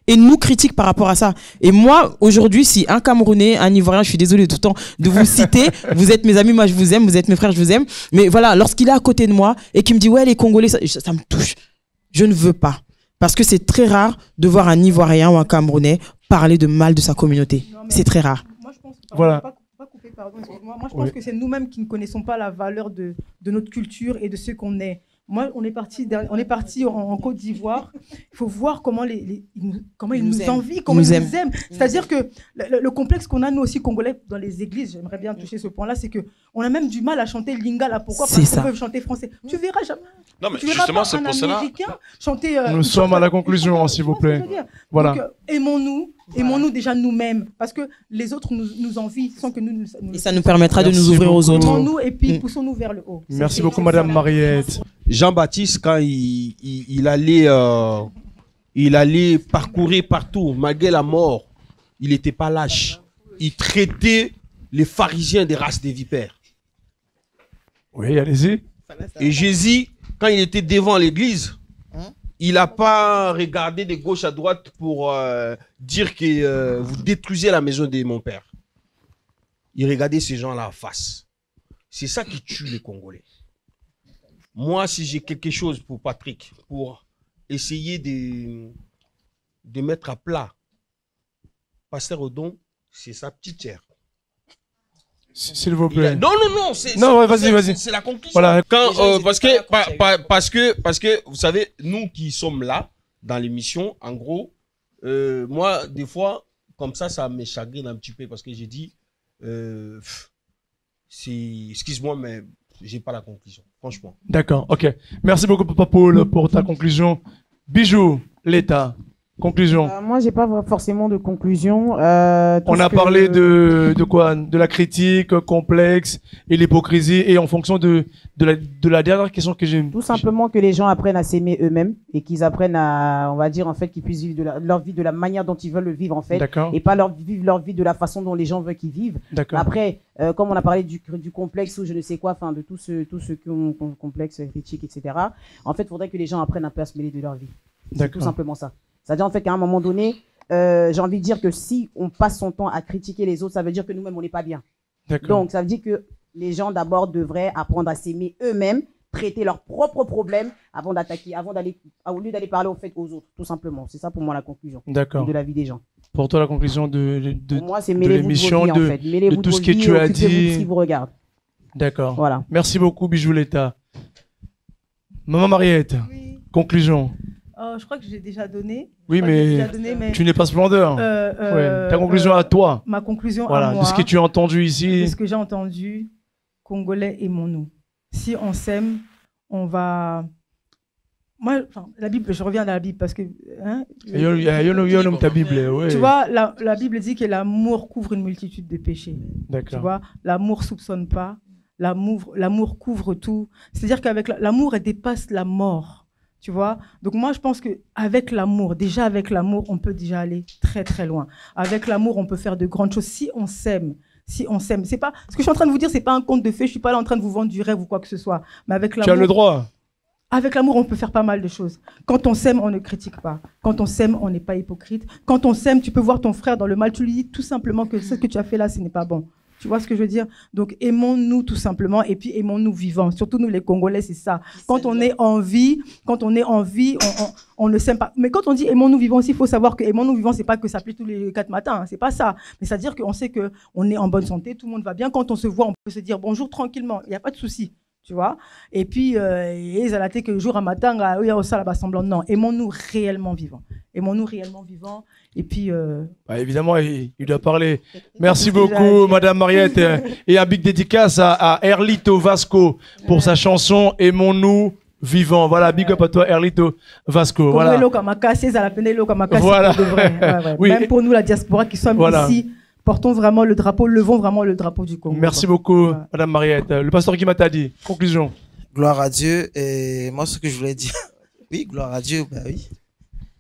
et nous critiquent par rapport à ça. Et moi, aujourd'hui, si un Camerounais, un Ivoirien, je suis désolé tout le temps de vous citer, vous êtes mes amis, moi je vous aime, vous êtes mes frères, je vous aime, mais voilà, lorsqu'il est à côté de moi et qu'il me dit ouais, les Congolais, ça me touche. Je ne veux pas. Parce que c'est très rare de voir un Ivoirien ou un Camerounais parler de mal de sa communauté. C'est très rare. Moi, je pense que voilà. Moi, je pense que c'est nous-mêmes qui ne connaissons pas la valeur de notre culture et de ce qu'on est. Moi, on est parti en Côte d'Ivoire. Il faut voir comment ils nous envient, comment ils nous aiment. C'est-à-dire que le complexe qu'on a, nous aussi, Congolais, dans les églises, j'aimerais bien toucher ce point-là, c'est qu'on a même du mal à chanter lingala. Pourquoi? Parce qu'on peut chanter français. Tu verras jamais. Non, mais justement, c'est pour cela. Chanter. Nous sommes à la conclusion, s'il vous plaît. Voilà. Donc, aimons-nous déjà nous-mêmes, parce que les autres nous envient sans que nous. Et ça nous permettra de nous ouvrir aux autres. Aimons-nous et puis poussons-nous vers le haut. Merci beaucoup, Madame Mariette. Jean-Baptiste, quand il Il allait parcourir partout, malgré la mort. Il n'était pas lâche. Il traitait les pharisiens des races des vipères. Oui, allez-y. Et Jésus, quand il était devant l'église, il n'a pas regardé de gauche à droite pour dire que vous détruisez la maison de mon père. Il regardait ces gens-là en face. C'est ça qui tue les Congolais. Moi, si j'ai quelque chose pour Patrick, pour essayer de mettre à plat Pasteur Odon, c'est sa petite sœur. S'il vous plaît. Non, c'est la conclusion. Voilà. Parce que, vous savez, nous qui sommes là, dans l'émission, en gros, moi, des fois, comme ça me chagrine un petit peu parce que j'ai dit, excuse-moi, mais j'ai pas la conclusion, franchement. D'accord, ok. Merci beaucoup, Papa Paul, pour ta conclusion. Bijou, l'État. Conclusion. Moi, j'ai pas forcément de conclusion. On a parlé de quoi? De la critique complexe et l'hypocrisie, et en fonction de la dernière question que j'ai. Tout simplement que les gens apprennent à s'aimer eux-mêmes et qu'ils apprennent à, on va dire en fait, qu'ils puissent vivre leur vie de la manière dont ils veulent le vivre en fait, et pas vivre leur vie de la façon dont les gens veulent qu'ils vivent. Après, comme on a parlé du complexe ou je ne sais quoi, enfin de tous ceux qui ont complexe, critique, etc. En fait, il faudrait que les gens apprennent un peu à se mêler de leur vie. C'est tout simplement ça. C'est-à-dire en fait qu'à un moment donné, j'ai envie de dire que si on passe son temps à critiquer les autres, ça veut dire que nous-mêmes on n'est pas bien. Donc ça veut dire que les gens d'abord devraient apprendre à s'aimer eux-mêmes, traiter leurs propres problèmes avant d'attaquer, au lieu d'aller parler au fait aux autres, tout simplement. C'est ça pour moi la conclusion de la vie des gens. Pour toi la conclusion de l'émission, de tout ce que tu as dit. Qui vous regarde. D'accord. Voilà. Merci beaucoup Bijou l'État. Maman Mariette, conclusion. Je crois que j'ai déjà donné. Oui, mais tu n'es pas splendeur. Ta conclusion à toi. Ma conclusion à moi. De ce que tu as entendu ici. De ce que j'ai entendu, Congolais, aimons-nous. Si on s'aime, on va... Moi, la Bible, je reviens à la Bible parce que... ta Bible, ouais. Tu vois, la Bible dit que l'amour couvre une multitude de péchés. D'accord. Tu vois, l'amour ne soupçonne pas. L'amour couvre tout. C'est-à-dire qu'avec l'amour, elle dépasse la mort. Tu vois, donc moi je pense qu'avec l'amour, déjà avec l'amour, on peut déjà aller très très loin. Avec l'amour, on peut faire de grandes choses si on s'aime. C'est pas ce que je suis en train de vous dire, c'est pas un conte de fées. Je suis pas là en train de vous vendre du rêve ou quoi que ce soit. Mais avec l'amour, tu as le droit. Avec l'amour, on peut faire pas mal de choses. Quand on s'aime, on ne critique pas. Quand on s'aime, on n'est pas hypocrite. Quand on s'aime, tu peux voir ton frère dans le mal, tu lui dis tout simplement que ce que tu as fait là, ce n'est pas bon. Tu vois ce que je veux dire? Donc, aimons-nous tout simplement et puis aimons-nous vivants. Surtout nous, les Congolais, c'est ça. Quand on est en vie, on ne s'aime pas. Mais quand on dit aimons-nous vivants aussi, il faut savoir que aimons-nous vivants, c'est pas que ça plaît tous les 4 matins. Hein, c'est pas ça. Mais c'est-à-dire qu'on sait qu'on est en bonne santé, tout le monde va bien. Quand on se voit, on peut se dire bonjour tranquillement. Il n'y a pas de souci. Tu vois? Et puis, ils ont que jour à matin, il y a aussi la semblant. Non, aimons-nous réellement vivants. Aimons-nous réellement vivants. Et puis... évidemment, il doit parler. Merci beaucoup, Madame Mariette. Et un big dédicace à Erlito Vasco pour sa chanson Aimons-nous vivants. Voilà, big up à toi, Erlito Vasco. Voilà. Voilà. Oui. Même pour nous, la diaspora qui sommes ici, portons vraiment le drapeau, levons vraiment le drapeau du Congo. Merci beaucoup, Madame Mariette. Le pasteur qui m'a dit. Conclusion. Gloire à Dieu. Et moi, ce que je voulais dire... Oui, gloire à Dieu, ben oui.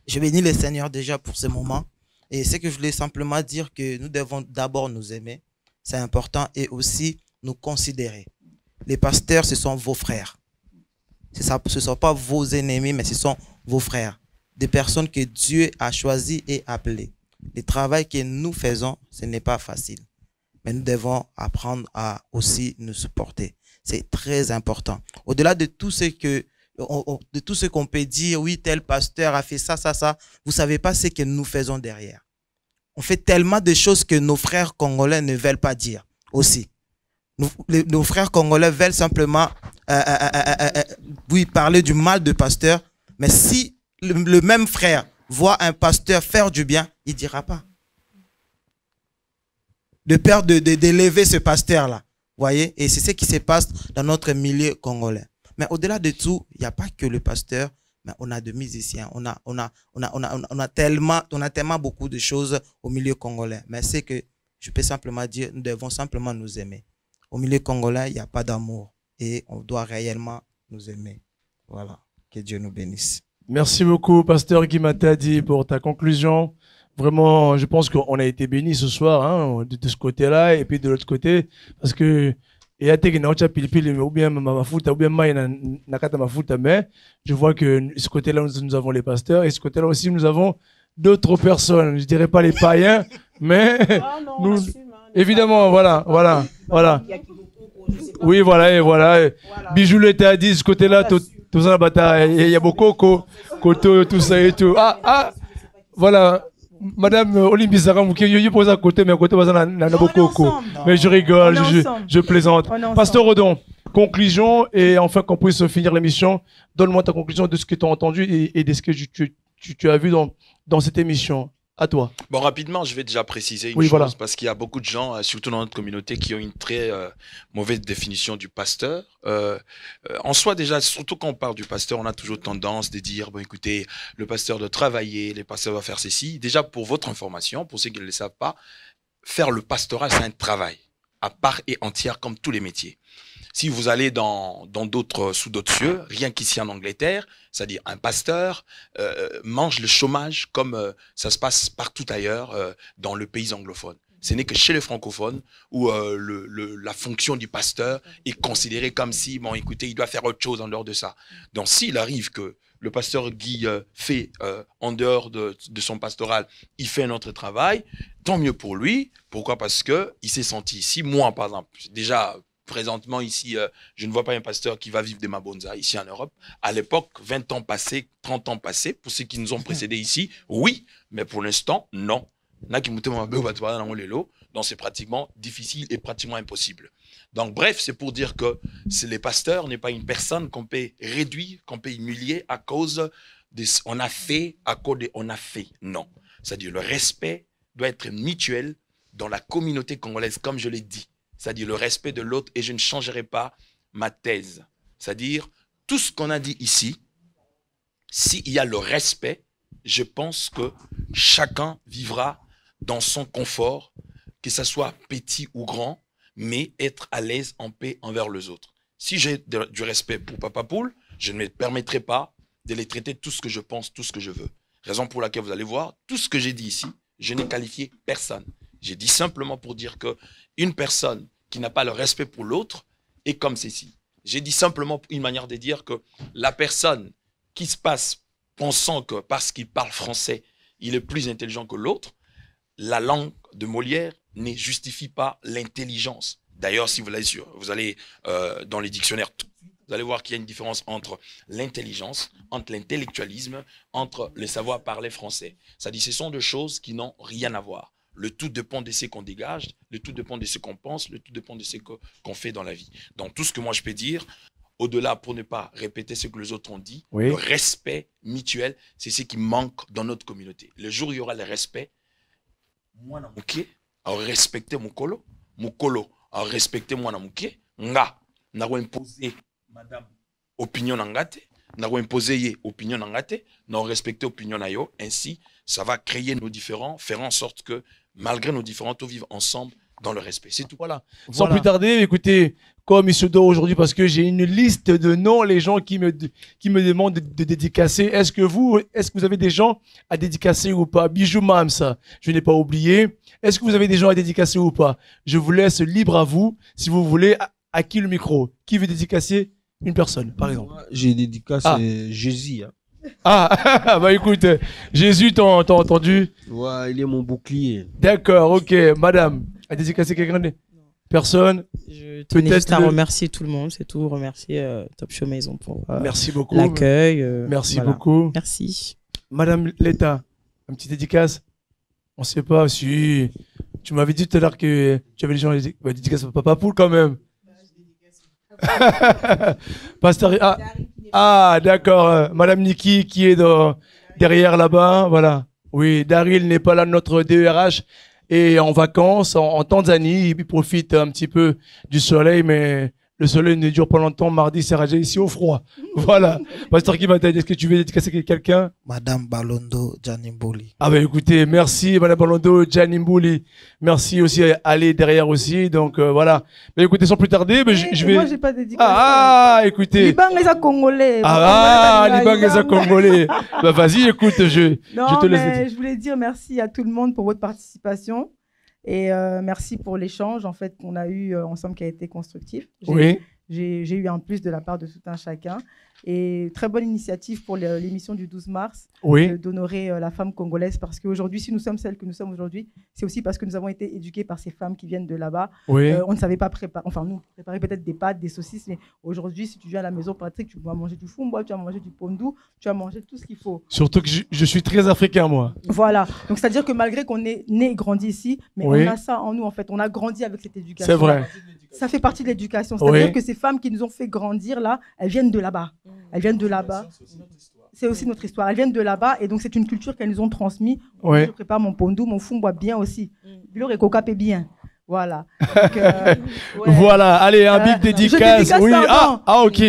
Je bénis le Seigneur déjà pour ce moment. Et ce que je voulais simplement dire, que nous devons d'abord nous aimer. C'est important. Et aussi nous considérer. Les pasteurs, ce sont vos frères. Ce ne sont pas vos ennemis, mais ce sont vos frères. Des personnes que Dieu a choisies et appelées. Le travail que nous faisons, ce n'est pas facile. Mais nous devons apprendre à aussi nous supporter. C'est très important. Au-delà de tout ce qu'on peut dire, oui, tel pasteur a fait ça, ça, ça, vous ne savez pas ce que nous faisons derrière. On fait tellement de choses que nos frères congolais ne veulent pas dire aussi. Nos frères congolais veulent simplement oui, parler du mal de pasteur, mais si le même frère voit un pasteur faire du bien, il ne dira pas. De peur d'élever ce pasteur-là. Voyez, et c'est ce qui se passe dans notre milieu congolais. Mais au-delà de tout, il n'y a pas que le pasteur, mais on a des musiciens, on a tellement beaucoup de choses au milieu congolais. Mais c'est que je peux simplement dire, nous devons simplement nous aimer. Au milieu congolais, il n'y a pas d'amour et on doit réellement nous aimer. Voilà, que Dieu nous bénisse. Merci beaucoup, pasteur Guy Matadi, pour ta conclusion. Vraiment, je pense qu'on a été bénis ce soir, hein, de ce côté-là et puis de l'autre côté, parce que ou bien mafuta ou bien nakata mafuta, mais je vois que ce côté-là nous avons les pasteurs et ce côté-là aussi nous avons d'autres personnes. Je dirais pas les païens, mais nous, évidemment, voilà. Oui, voilà, et voilà. Bijou l'été a dit ce côté-là, tout ça, il y a beaucoup Koto, tout ça et tout. Voilà. Madame Olimbi Zara, vous qui posez à côté, mais à côté, mais je rigole, je plaisante. Pasteur Redon, conclusion, et enfin qu'on puisse finir l'émission. Donne-moi ta conclusion de ce que tu as entendu et de ce que tu as vu dans cette émission. À toi. Bon, rapidement, je vais déjà préciser une chose, parce qu'il y a beaucoup de gens, surtout dans notre communauté, qui ont une très mauvaise définition du pasteur. En soi, déjà, surtout quand on parle du pasteur, on a toujours tendance de dire, bon, écoutez, le pasteur doit travailler, le pasteur va faire ceci. Déjà, pour votre information, pour ceux qui ne le savent pas, faire le pastorat, c'est un travail à part et entière, comme tous les métiers. Si vous allez sous d'autres cieux, rien qu'ici en Angleterre, c'est-à-dire un pasteur mange le chômage comme ça se passe partout ailleurs dans le pays anglophone. Ce n'est que chez les francophones où la fonction du pasteur est considérée comme si, bon, écoutez, il doit faire autre chose en dehors de ça. Donc, s'il arrive que le pasteur Guy fait en dehors de son pastoral, il fait un autre travail, tant mieux pour lui. Pourquoi? Parce que il s'est senti ici. Moi, par exemple, déjà... Présentement, ici, je ne vois pas un pasteur qui va vivre de ma bonza ici en Europe. À l'époque, 20 ans passés, 30 ans passés, pour ceux qui nous ont précédés ici, oui, mais pour l'instant, non. Donc, c'est pratiquement difficile et pratiquement impossible. Donc, bref, c'est pour dire que les pasteurs n'est pas une personne qu'on peut réduire, qu'on peut humilier à cause de ce qu'on a fait, à cause de on a fait. Non. C'est-à-dire, le respect doit être mutuel dans la communauté congolaise, comme je l'ai dit. C'est-à-dire le respect de l'autre, et je ne changerai pas ma thèse. C'est-à-dire, tout ce qu'on a dit ici, s'il y a le respect, je pense que chacun vivra dans son confort, que ce soit petit ou grand, mais être à l'aise en paix envers les autres. Si j'ai du respect pour Papa Poule, je ne me permettrai pas de les traiter tout ce que je pense, tout ce que je veux. Raison pour laquelle vous allez voir, tout ce que j'ai dit ici, je n'ai qualifié personne. J'ai dit simplement pour dire que une personne qui n'a pas le respect pour l'autre est comme ceci. J'ai dit simplement une manière de dire que la personne qui se passe pensant que parce qu'il parle français, il est plus intelligent que l'autre, la langue de Molière ne justifie pas l'intelligence. D'ailleurs, si vous allez dans les dictionnaires, vous allez voir qu'il y a une différence entre l'intelligence, entre l'intellectualisme, entre le savoir parler français. Ça dit, ce sont deux choses qui n'ont rien à voir. Le tout dépend de ce qu'on dégage, le tout dépend de ce qu'on pense, le tout dépend de ce qu'on fait dans la vie. Donc, tout ce que moi je peux dire, au-delà, pour ne pas répéter ce que les autres ont dit, le respect mutuel, c'est ce qui manque dans notre communauté. Le jour où il y aura le respect, moi, ok, à respecter mon colo à respecter moi, nga, n'a pas imposé madame opinion n'angate, n'a pas imposé opinion n'angate, n'a respecté opinion nayo, ainsi, ça va créer nos différends, faire en sorte que, malgré nos différends, tous vivent ensemble dans le respect. C'est tout. Voilà. Sans plus tarder, écoutez, comme il se doit aujourd'hui, parce que j'ai une liste de noms, les gens qui me demandent de dédicacer. Est-ce que vous avez des gens à dédicacer ou pas? Bijou Mamsa, je n'ai pas oublié. Est-ce que vous avez des gens à dédicacer ou pas? Je vous laisse libre à vous, si vous voulez. À qui le micro? Qui veut dédicacer une personne, par exemple? J'ai dédicacé Jésus. Hein. Bah écoute, Jésus, t'as entendu? Ouais, il est mon bouclier. D'accord, ok. Madame, a dédicacé quelqu'un? Personne? Je tenais juste à remercier tout le monde, c'est tout. Remercier Top Show Maison pour merci beaucoup. L'accueil. Merci beaucoup. Merci. Madame Leta, un petit dédicace? On sait pas si... Tu m'avais dit tout à l'heure que tu avais les gens à dédicace à Papa Poule quand même. Pasteur... d'accord. Madame Niki qui est derrière là-bas. Voilà. Oui, Daryl n'est pas là, notre DERH est en vacances en Tanzanie. Il profite un petit peu du soleil, mais Le soleil ne dure pas longtemps. Mardi, c'est ragé ici au froid. Voilà. Pasteur Kimatani, est-ce que tu veux dédicacer quelqu'un? Madame Balondo Janimbouli. Ah ben écoutez, merci Madame Balondo Janimbouli. Merci aussi à aller derrière aussi. Donc voilà. Mais écoutez, sans plus tarder, je vais... Moi, j'ai pas dédicacé. Écoutez. Libangeza Congolais. Libangeza Congolais. Bah vas-y, écoute, je te laisse. Je voulais dire merci à tout le monde pour votre participation. Et merci pour l'échange en fait qu'on a eu ensemble qui a été constructif. J'ai eu un plus de la part de tout un chacun. Et très bonne initiative pour l'émission du 12 mars d'honorer la femme congolaise, parce qu'aujourd'hui, si nous sommes celles que nous sommes aujourd'hui, c'est aussi parce que nous avons été éduqués par ces femmes qui viennent de là-bas. On ne savait pas préparer, enfin nous, préparer peut-être des pâtes, des saucisses, mais aujourd'hui, si tu viens à la maison, Patrick, tu vas manger du fumba, tu vas manger du pondou, tu vas manger tout ce qu'il faut. Surtout que je suis très africain, moi. Voilà, donc c'est-à-dire que malgré qu'on est né et grandi ici, mais on a ça en nous, en fait, on a grandi avec cette éducation. C'est vrai. Ça fait partie de l'éducation. C'est-à-dire que ces femmes qui nous ont fait grandir là, elles viennent de là-bas. Elles viennent de là-bas. C'est aussi notre histoire. Elles viennent de là-bas et donc c'est une culture qu'elles nous ont transmise. Je prépare mon pondou, mon fumba bien aussi. Le coca est bien. Voilà. Donc, voilà. Allez, un big dédicace. Oui. Ok.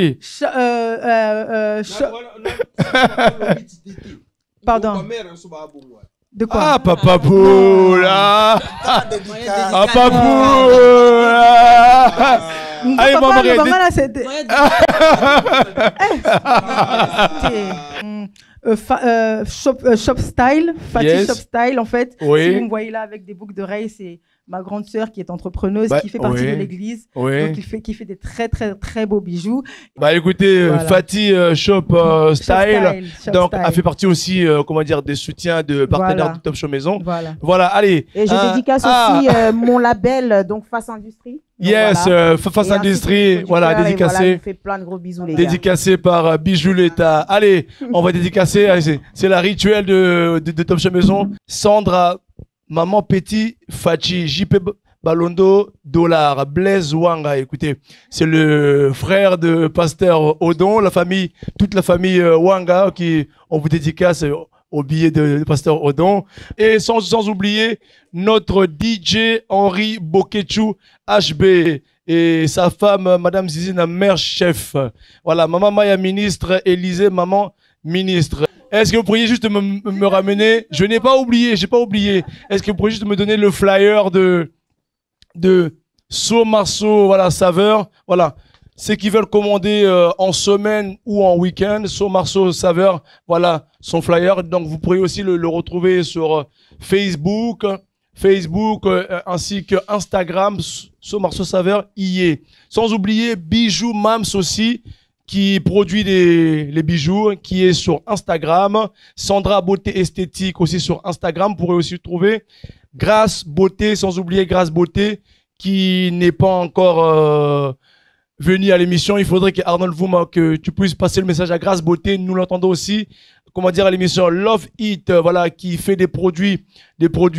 Pardon. De quoi? Ah, Papa Poula. Ah, Papa Poula. Allez, maman, Shop Style, Fatih Shop Style, en fait. Si vous me voyez là avec des boucles d'oreilles, c'est ma grande sœur qui est entrepreneuse, qui fait partie de l'église, donc qui fait des très très très beaux bijoux. Bah écoutez, Fatih Shop Style, donc a fait partie aussi, comment dire, des soutiens de partenaires de Top Show Maison. Voilà, allez. Et je dédicace aussi mon label, donc Face Industrie. Face Industrie, voilà, dédicacé. Voilà, fait plein de gros bisous, les dédicacé par Bijou l'État. Allez, on va dédicacer, c'est la rituelle de Top Show Maison. Sandra, Maman Petit, Fachi, JP Balondo, Dollar, Blaise Wanga. Écoutez, c'est le frère de Pasteur Odon, toute la famille Wanga, qui on vous dédicace au billet de Pasteur Odon. Et sans oublier notre DJ Henri Boketchou, HB, et sa femme, Madame Zizina, mère chef. Voilà, Maman Maya ministre, Élysée, Maman ministre. Est-ce que vous pourriez juste me ramener? Je n'ai pas oublié, j'ai pas oublié. Est-ce que vous pourriez juste me donner le flyer de So Marceau, voilà, saveur. Voilà. Ceux qui veulent commander en semaine ou en week-end, So Marceau saveur, voilà, son flyer. Donc, vous pourriez aussi le retrouver sur Facebook ainsi que Instagram, So Marceau saveur, y est. Sans oublier Bijoux Mams aussi, qui produit les bijoux, qui est sur Instagram. Sandra Beauté Esthétique aussi sur Instagram. Vous pourrez aussi trouver Grâce Beauté, sans oublier Grâce Beauté, qui n'est pas encore venu à l'émission. Il faudrait que Arnold Vouma, que tu puisses passer le message à Grâce Beauté. Nous l'entendons aussi, comment dire, à l'émission Love It, voilà, qui fait des produits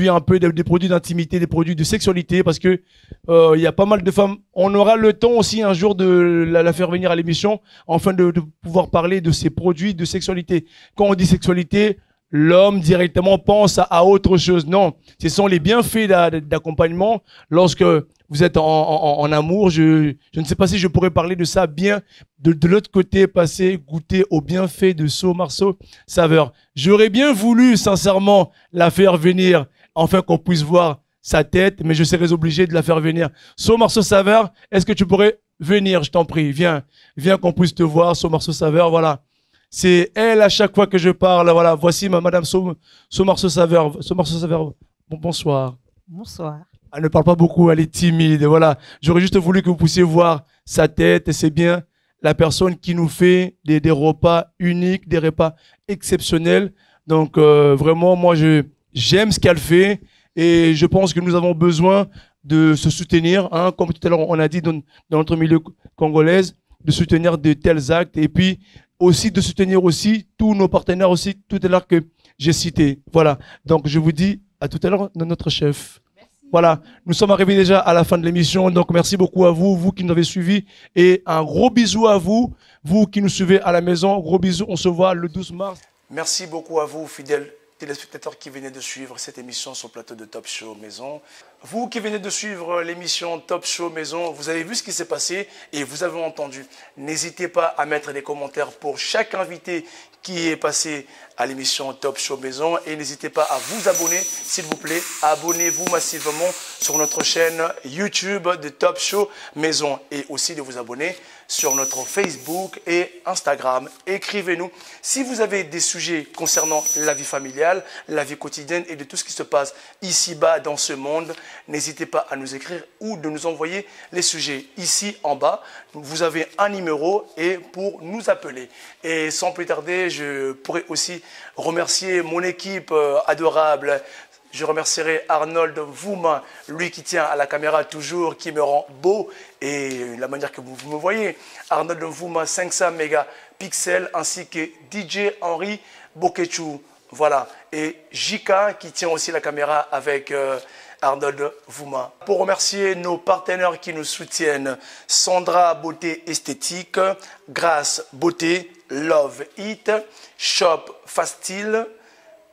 un peu, des produits d'intimité, des produits de sexualité, parce que il y a pas mal de femmes. On aura le temps aussi un jour de la faire venir à l'émission, afin de pouvoir parler de ces produits de sexualité. Quand on dit sexualité, l'homme directement pense à autre chose. Non, ce sont les bienfaits d'accompagnement lorsque vous êtes en amour. Je ne sais pas si je pourrais parler de ça bien de l'autre côté, passer, goûter aux bienfaits de So Marceau saveur. J'aurais bien voulu sincèrement la faire venir, afin qu'on puisse voir sa tête, mais je serais obligé de la faire venir. So Marceau saveur, est-ce que tu pourrais venir, je t'en prie, viens qu'on puisse te voir, So Marceau saveur, voilà. C'est elle à chaque fois que je parle. Voilà, voici Madame So Marceau saveur. So Marceau saveur, bonsoir. Bonsoir. Elle ne parle pas beaucoup, elle est timide. Voilà, j'aurais juste voulu que vous puissiez voir sa tête. Et c'est bien la personne qui nous fait des repas uniques, des repas exceptionnels. Donc vraiment, moi, j'aime ce qu'elle fait et je pense que nous avons besoin de se soutenir, hein, comme tout à l'heure on a dit dans notre milieu congolais, de soutenir de tels actes et puis aussi de soutenir aussi tous nos partenaires aussi tout à l'heure que j'ai cités. Voilà. Donc je vous dis à tout à l'heure notre chef. Merci. Voilà. Nous sommes arrivés déjà à la fin de l'émission. Donc merci beaucoup à vous qui nous avez suivis et un gros bisou à vous qui nous suivez à la maison. Gros bisou. On se voit le 12 mars. Merci beaucoup à vous fidèles téléspectateurs qui venaient de suivre cette émission sur le plateau de Top Show Maison. Vous qui venez de suivre l'émission Top Show Maison, vous avez vu ce qui s'est passé et vous avez entendu. N'hésitez pas à mettre des commentaires pour chaque invité qui est passé à l'émission Top Show Maison et n'hésitez pas à vous abonner, s'il vous plaît. Abonnez-vous massivement sur notre chaîne YouTube de Top Show Maison et aussi de vous abonner sur notre Facebook et Instagram. Écrivez-nous si vous avez des sujets concernant la vie familiale, la vie quotidienne et de tout ce qui se passe ici-bas dans ce monde. N'hésitez pas à nous écrire ou de nous envoyer les sujets ici en bas. Vous avez un numéro et pour nous appeler. Et sans plus tarder, je pourrais aussi remercier mon équipe adorable. Je remercierai Arnold Vouma, lui qui tient à la caméra toujours, qui me rend beau et la manière que vous me voyez. Arnold Vouma 500 mégapixels ainsi que DJ Henri Bokechou. Voilà. Et Jika qui tient aussi la caméra avec Arnold Vouma. Pour remercier nos partenaires qui nous soutiennent, Sandra Beauté Esthétique, Grâce Beauté, Love It, Shop Fastil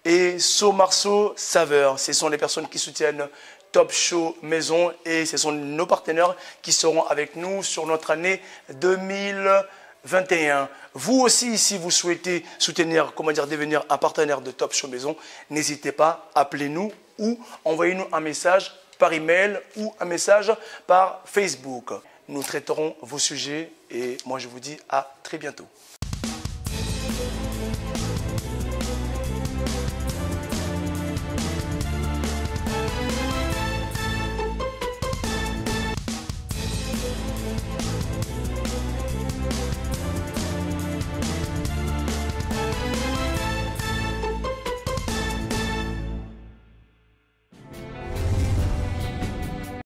et So Marceau Saveur. Ce sont les personnes qui soutiennent Top Show Maison et ce sont nos partenaires qui seront avec nous sur notre année 2021. Vous aussi, si vous souhaitez soutenir, devenir un partenaire de Top Show Maison, n'hésitez pas, appelez-nous ou envoyez-nous un message par email ou un message par Facebook. Nous traiterons vos sujets et moi je vous dis à très bientôt.